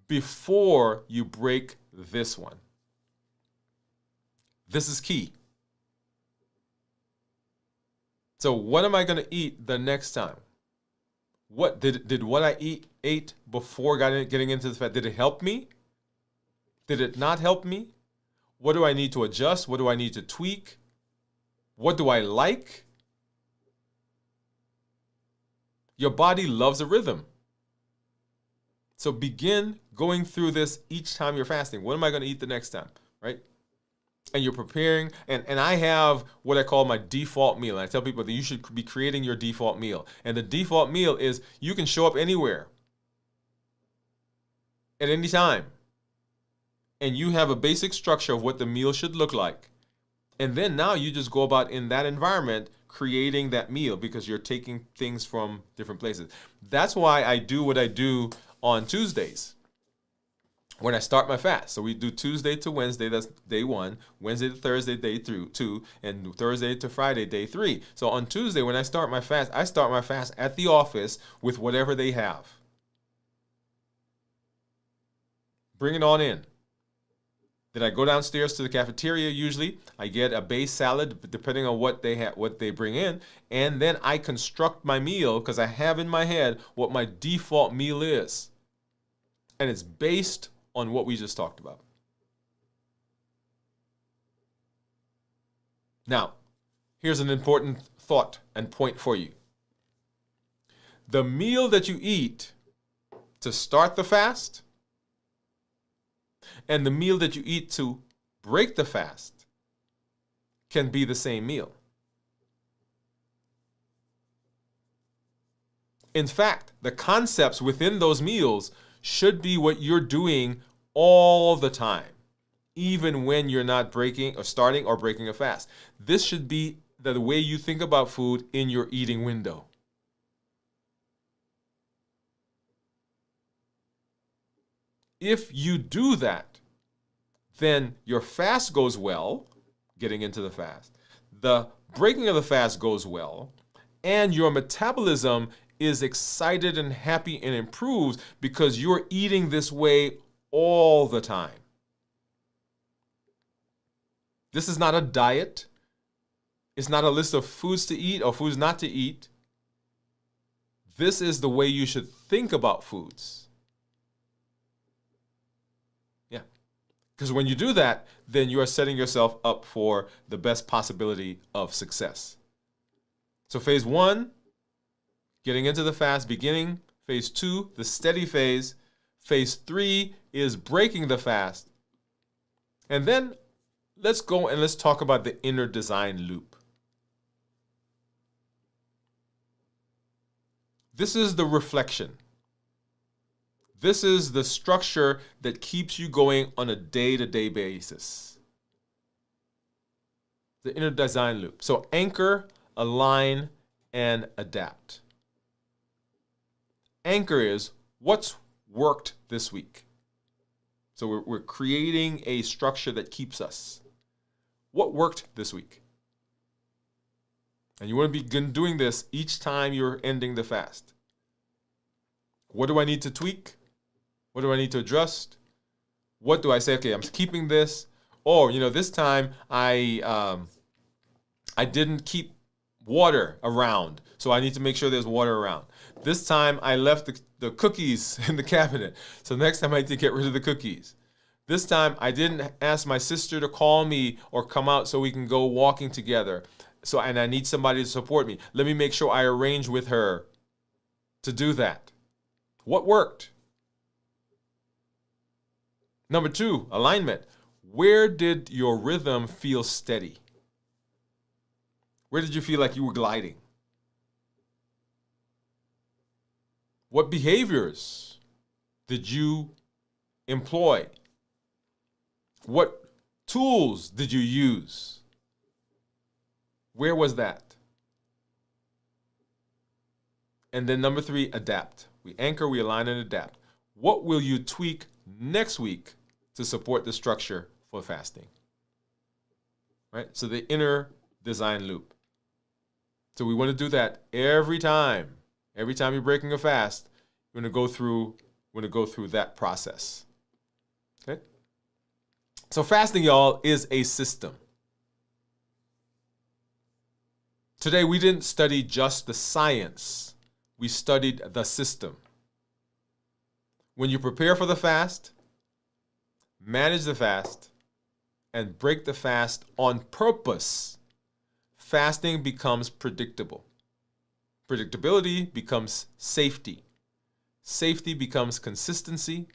[SPEAKER 1] before you break this one. This is key. So what am I going to eat the next time? What did what I ate before getting into the fat, did it help me? Did it not help me? What do I need to adjust? What do I need to tweak? What do I like? Your body loves a rhythm. So begin going through this each time you're fasting. What am I going to eat the next time, right? And you're preparing, and I have what I call my default meal. And I tell people that you should be creating your default meal. And the default meal is you can show up anywhere at any time. And you have a basic structure of what the meal should look like. And then now you just go about in that environment creating that meal because you're taking things from different places. That's why I do what I do on Tuesdays when I start my fast. So we do Tuesday to Wednesday, that's day 1, Wednesday to Thursday, day 2, and Thursday to Friday, day 3. So on Tuesday when I start my fast at the office with whatever they have. Bring it on in. Then I go downstairs to the cafeteria. Usually, I get a base salad, depending on what they bring in, and then I construct my meal because I have in my head what my default meal is, and it's based on what we just talked about. Now, here's an important thought and point for you. The meal that you eat to start the fast and the meal that you eat to break the fast can be the same meal. In fact, the concepts within those meals should be what you're doing all the time, even when you're not breaking or starting or breaking a fast. This should be the way you think about food in your eating window. If you do that, then your fast goes well, getting into the fast. The breaking of the fast goes well, and your metabolism is excited and happy and improves because you're eating this way all the time. This is not a diet. It's not a list of foods to eat or foods not to eat. This is the way you should think about foods. Because when you do that, then you are setting yourself up for the best possibility of success. So phase 1, getting into the fast, beginning. Phase 2, the steady phase. Phase 3 is breaking the fast. And then let's go and let's talk about the inner design loop. This is the reflection. This is the structure that keeps you going on a day-to-day basis. The inner design loop. So anchor, align, and adapt. Anchor is what's worked this week. So we're creating a structure that keeps us. What worked this week? And you want to be doing this each time you're ending the fast. What do I need to tweak? What do I need to adjust? What do I say? Okay, I'm keeping this. Or, this time I didn't keep water around, so I need to make sure there's water around. This time I left the cookies in the cabinet, so next time I need to get rid of the cookies. This time I didn't ask my sister to call me or come out so we can go walking together. And I need somebody to support me. Let me make sure I arrange with her to do that. What worked? Number 2, alignment. Where did your rhythm feel steady? Where did you feel like you were gliding? What behaviors did you employ? What tools did you use? Where was that? And then number 3, adapt. We anchor, we align, and adapt. What will you tweak next week to support the structure for fasting? Right? So the inner design loop. So we want to do that every time. Every time you're breaking a fast, we're going to go through that process. Okay? So fasting, y'all, is a system. Today we didn't study just the science. We studied the system. When you prepare for the fast, manage the fast, and break the fast on purpose, fasting becomes predictable. Predictability becomes safety. Safety becomes consistency,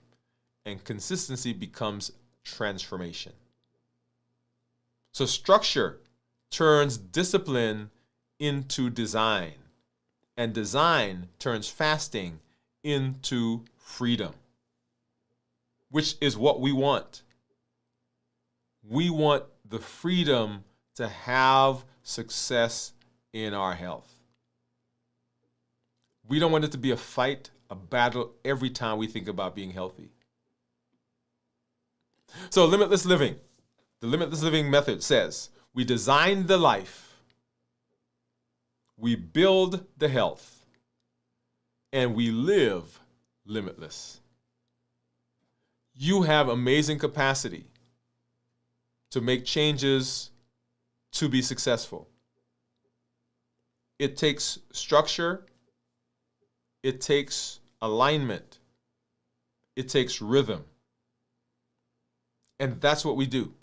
[SPEAKER 1] and consistency becomes transformation. So structure turns discipline into design, and design turns fasting into freedom, which is what we want. We want the freedom to have success in our health. We don't want it to be a fight, a battle every time we think about being healthy. So Limitless Living, the Limitless Living Method says, we design the life, we build the health, and we live limitless. You have amazing capacity. to make changes to be successful. It takes structure. It takes alignment. It takes rhythm. And that's what we do.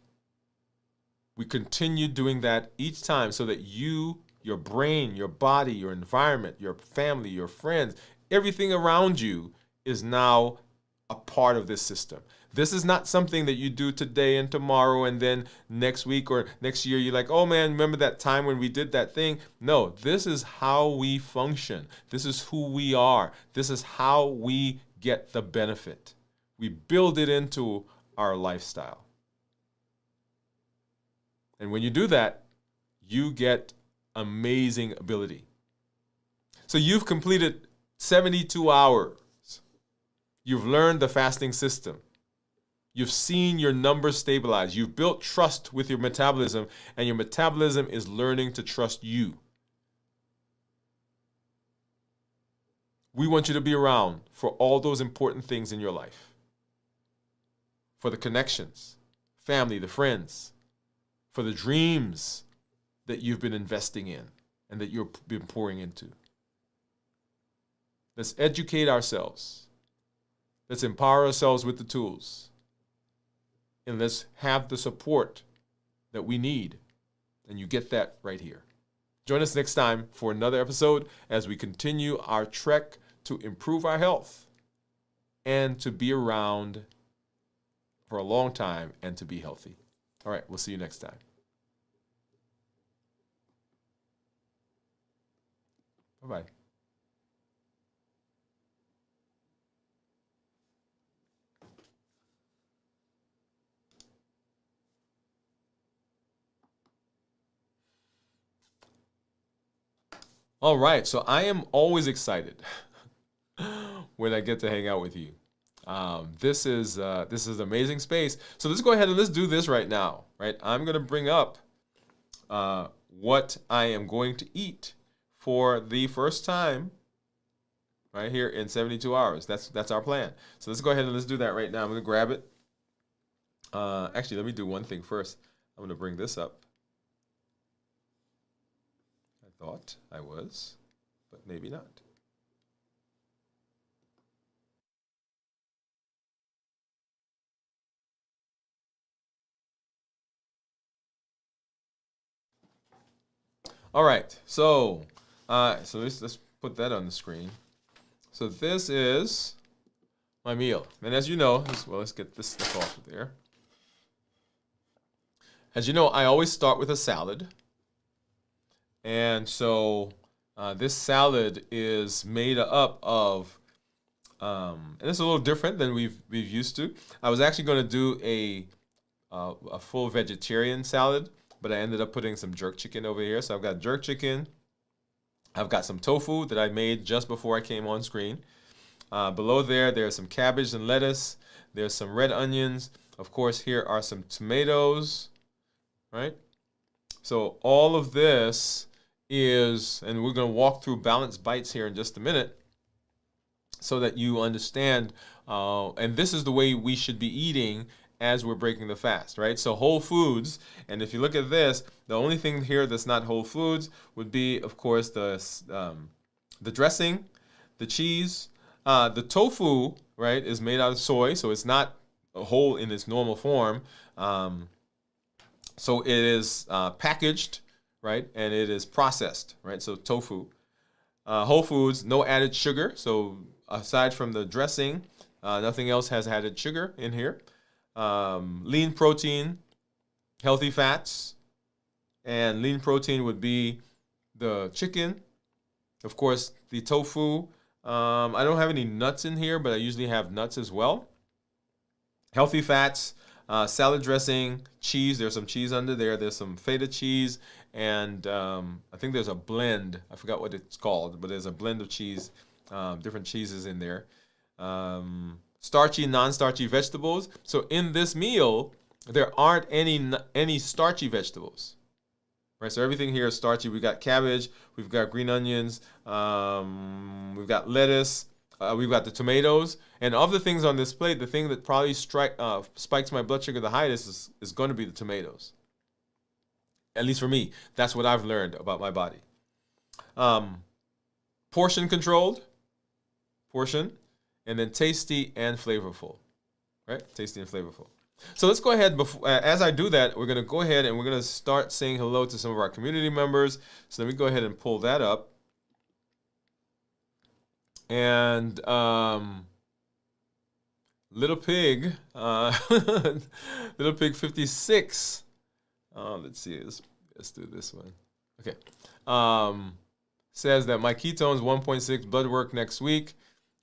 [SPEAKER 1] We continue doing that each time so that you, your brain, your body, your environment, your family, your friends, everything around you is now a part of this system. This is not something that you do today and tomorrow and then next week or next year you're like, oh man, remember that time when we did that thing? No, this is how we function. This is who we are. This is how we get the benefit. We build it into our lifestyle. And when you do that, you get amazing ability. So you've completed 72 hours. You've learned the fasting system. You've seen your numbers stabilize. You've built trust with your metabolism, and your metabolism is learning to trust you. We want you to be around for all those important things in your life. For the connections, family, the friends, for the dreams that you've been investing in and that you've been pouring into. Let's educate ourselves. Let's empower ourselves with the tools. And let's have the support that we need. And you get that right here. Join us next time for another episode as we continue our trek to improve our health and to be around for a long time and to be healthy. All right, we'll see you next time. Bye-bye. All right, so I am always excited when I get to hang out with you. This is an amazing space. So let's go ahead and let's do this right now. Right, I'm going to bring up what I am going to eat for the first time right here in 72 hours. That's our plan. So let's go ahead and let's do that right now. I'm going to grab it. Actually, let me do one thing first. I'm going to bring this up. I thought I was, but maybe not. All right, so let's put that on the screen. So this is my meal, and as you know, let's get this stuff off of there. As you know, I always start with a salad, and so this salad is made up of, and it's a little different than we've used to. I was actually going to do a full vegetarian salad, but I ended up putting some jerk chicken over here. So I've got jerk chicken. I've got some tofu that I made just before I came on screen. Below there's some cabbage and lettuce. There's some red onions. Of course, here are some tomatoes, right? So all of this is, and we're going to walk through balanced bites here in just a minute so that you understand, and this is the way we should be eating as we're breaking the fast, right? So whole foods, and if you look at this, the only thing here that's not whole foods would be, of course, the dressing, the cheese, the tofu, right, is made out of soy, so it's not whole in its normal form. So it is packaged, right, and it is processed, right? So tofu, whole foods, no added sugar. So aside from the dressing, nothing else has added sugar in here. Lean protein, healthy fats, and lean protein would be the chicken. Of course, the tofu. I don't have any nuts in here, but I usually have nuts as well. Healthy fats, salad dressing, cheese. There's some cheese under there. There's some feta cheese, and I think there's a blend. I forgot what it's called, but there's a blend of cheese, different cheeses in there. Starchy, non-starchy vegetables. So in this meal, there aren't any starchy vegetables, right? So everything here is starchy. We've got cabbage, we've got green onions, we've got lettuce, We've got the tomatoes, and of the things on this plate, the thing that probably spikes my blood sugar the highest is going to be the tomatoes. At least for me, that's what I've learned about my body. Portion controlled, and then tasty and flavorful, right? Tasty and flavorful. So let's go ahead, as I do that, we're going to go ahead and we're going to start saying hello to some of our community members. So let me go ahead and pull that up. And Little Pig, Little Pig 56. Let's see, let's do this one. Okay. Says that my ketones 1.6, blood work next week.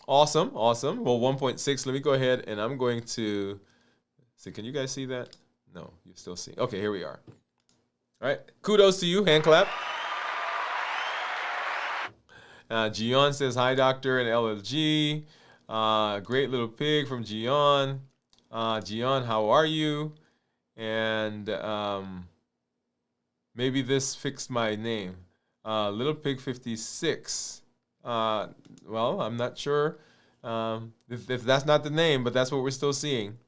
[SPEAKER 1] Awesome. Well, 1.6. Let me go ahead and I'm going to see. Can you guys see that? No, you still see. Okay, here we are. All right. Kudos to you. Hand clap. Gian says, hi, doctor, and LLG. Great Little Pig from Gian. Gian, how are you? And maybe this fixed my name. Little Pig 56. Well, I'm not sure if that's not the name, but that's what we're still seeing.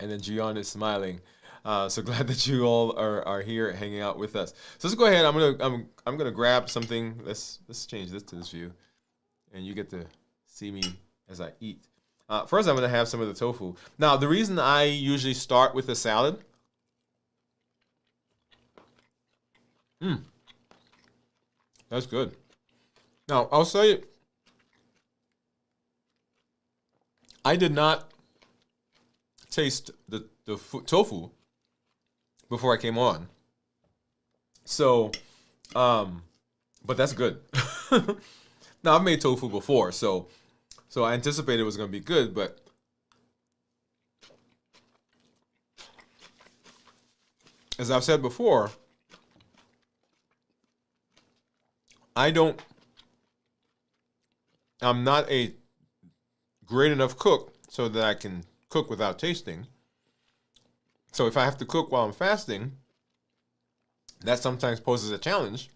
[SPEAKER 1] And then Gian is smiling. So glad that you all are here hanging out with us. So let's go ahead. I'm gonna grab something. Let's change this to this view, and you get to see me as I eat. First, I'm gonna have some of the tofu. Now, the reason I usually start with a salad. That's good. Now, I'll say I did not taste the tofu before I came on. So, but that's good. Now, I've made tofu before, so I anticipated it was going to be good, but as I've said before, I'm not a great enough cook so that I can cook without tasting. So if I have to cook while I'm fasting, that sometimes poses a challenge,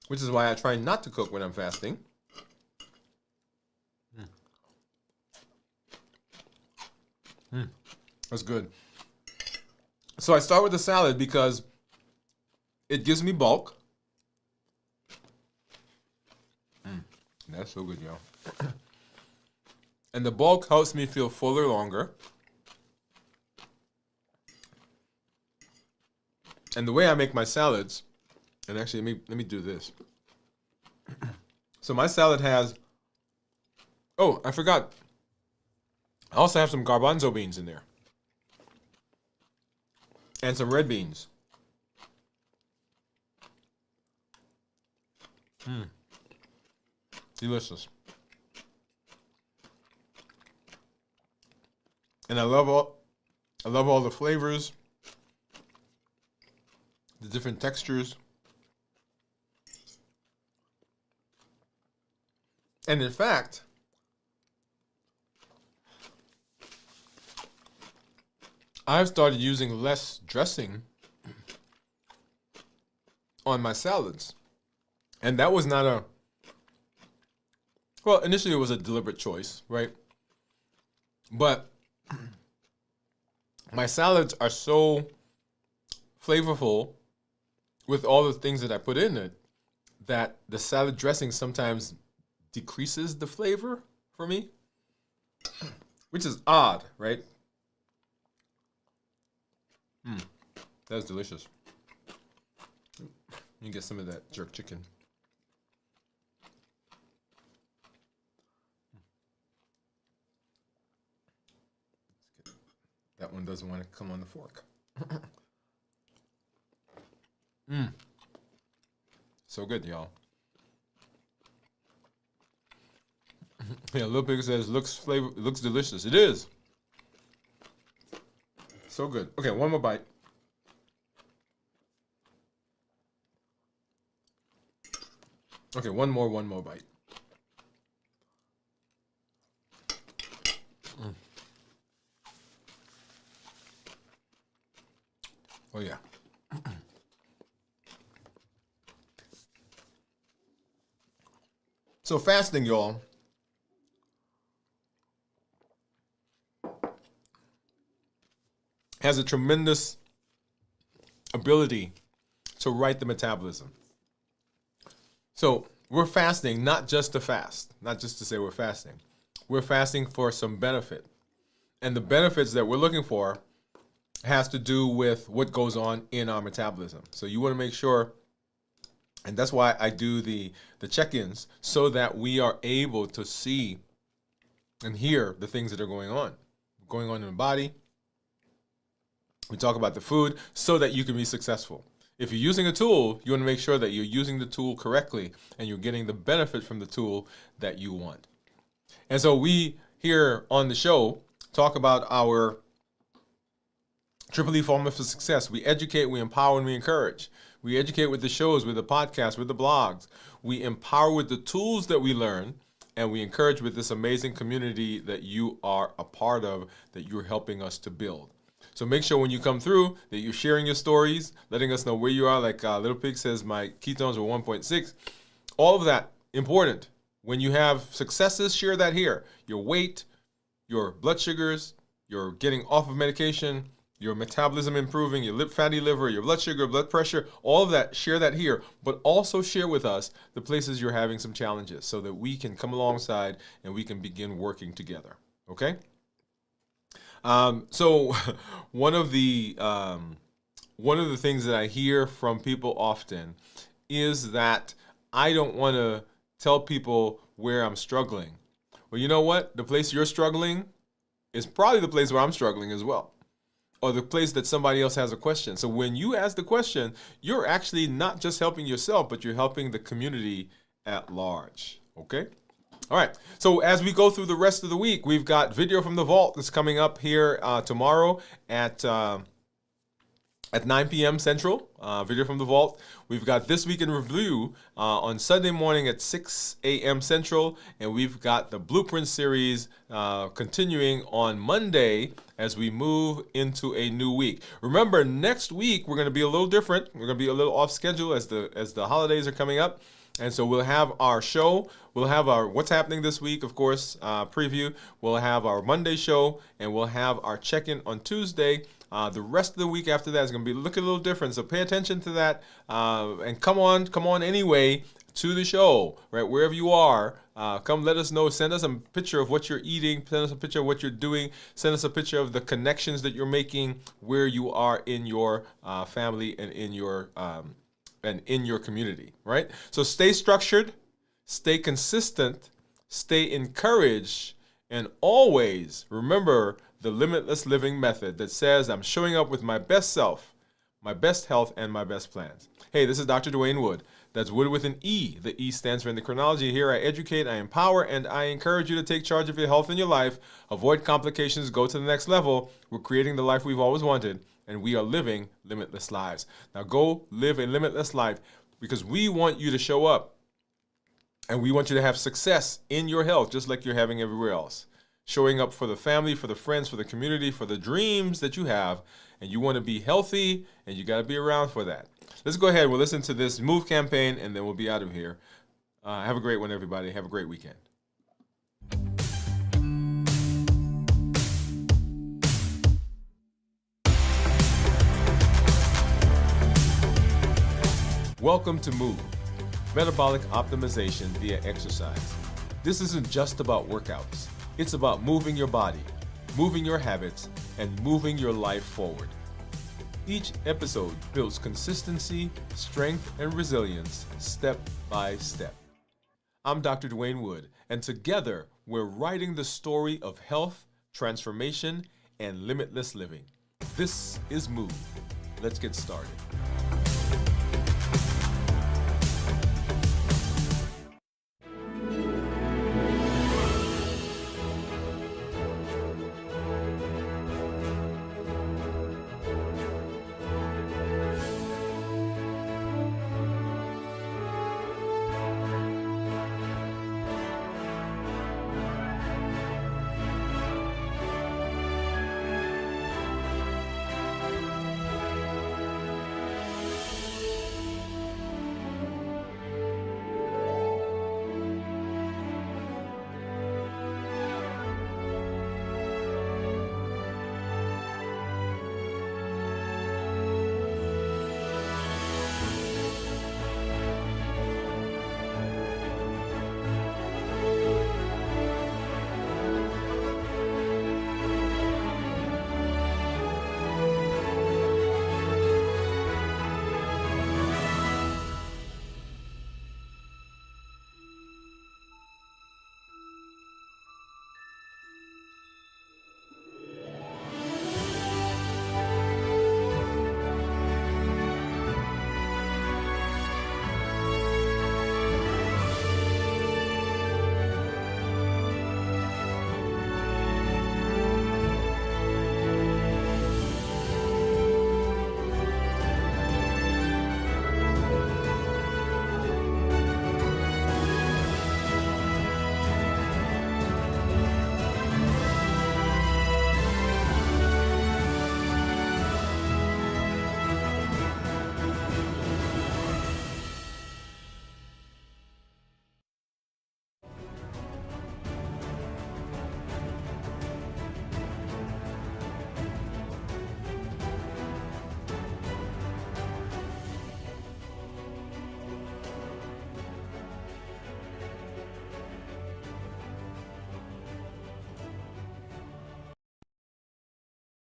[SPEAKER 1] which is why I try not to cook when I'm fasting. That's good. So I start with the salad because it gives me bulk. That's so good, y'all. And the bulk helps me feel fuller longer. And the way I make my salads, and actually let me do this. So my salad has, oh, I forgot. I also have some garbanzo beans in there. And some red beans. Delicious. And I love all the flavors, the different textures. And in fact, I've started using less dressing on my salads. And that was not well, initially it was a deliberate choice, right? But my salads are so flavorful with all the things that I put in it that the salad dressing sometimes decreases the flavor for me, which is odd, right? That's delicious. You get some of that jerk chicken. That one doesn't want to come on the fork. So good, y'all. Yeah, Lil Pig says looks delicious. It is. So good. Okay, one more bite. Okay, one more bite. Oh yeah. So fasting, y'all, has a tremendous ability to right the metabolism. So we're fasting not just to fast, not just to say we're fasting. We're fasting for some benefit. And the benefits that we're looking for has to do with what goes on in our metabolism. So you want to make sure, and that's why I do the check-ins, so that we are able to see and hear the things that are going on in the body. We talk about the food so that you can be successful. If you're using a tool, you want to make sure that you're using the tool correctly and you're getting the benefit from the tool that you want. And so we here on the show talk about our Triple E formula for success. We educate, we empower, and we encourage. We educate with the shows, with the podcasts, with the blogs. We empower with the tools that we learn, and we encourage with this amazing community that you are a part of, that you're helping us to build. So make sure when you come through that you're sharing your stories, letting us know where you are. Like Little Pig says, my ketones were 1.6. All of that, important. When you have successes, share that here. Your weight, your blood sugars, you're getting off of medication, your metabolism improving, your fatty liver, your blood sugar, blood pressure, all of that, share that here. But also share with us the places you're having some challenges so that we can come alongside and we can begin working together. Okay? So one of the things that I hear from people often is that I don't want to tell people where I'm struggling. Well, you know what? The place you're struggling is probably the place where I'm struggling as well, or the place that somebody else has a question. So when you ask the question, you're actually not just helping yourself, but you're helping the community at large. Okay? All right, so as we go through the rest of the week, we've got Video from the Vault that's coming up here tomorrow at 9 p.m. Central, Video from the Vault. We've got This Week in Review on Sunday morning at 6 a.m. Central, and we've got the Blueprint series continuing on Monday as we move into a new week. Remember, next week we're going to be a little different. We're going to be a little off schedule as the holidays are coming up. And so we'll have our show, we'll have our What's Happening This Week, of course, preview. We'll have our Monday show, and we'll have our check-in on Tuesday. The rest of the week after that is going to be looking a little different, so pay attention to that. And come on anyway to the show, right? Wherever you are, come let us know. Send us a picture of what you're eating. Send us a picture of what you're doing. Send us a picture of the connections that you're making, where you are in your family and in your community, right? So stay structured, stay consistent, stay encouraged, and always remember the Limitless Living Method that says I'm showing up with my best self, my best health, and my best plans. Hey, this is Dr. Dwain Woode. That's Woode with an E. The E stands for endocrinology. Here I educate, I empower, and I encourage you to take charge of your health and your life, avoid complications, go to the next level. We're creating the life we've always wanted, and we are living limitless lives. Now go live a limitless life, because we want you to show up, and we want you to have success in your health just like you're having everywhere else. Showing up for the family, for the friends, for the community, for the dreams that you have, and you want to be healthy, and you got to be around for that. Let's go ahead. We'll listen to this MOVE campaign, and then we'll be out of here. Have a great one, everybody. Have a great weekend. Welcome to MOVE, Metabolic Optimization via Exercise. This isn't just about workouts. It's about moving your body, moving your habits, and moving your life forward. Each episode builds consistency, strength, and resilience step by step. I'm Dr. Dwain Woode, and together we're writing the story of health, transformation, and limitless living. This is MOVE. Let's get started.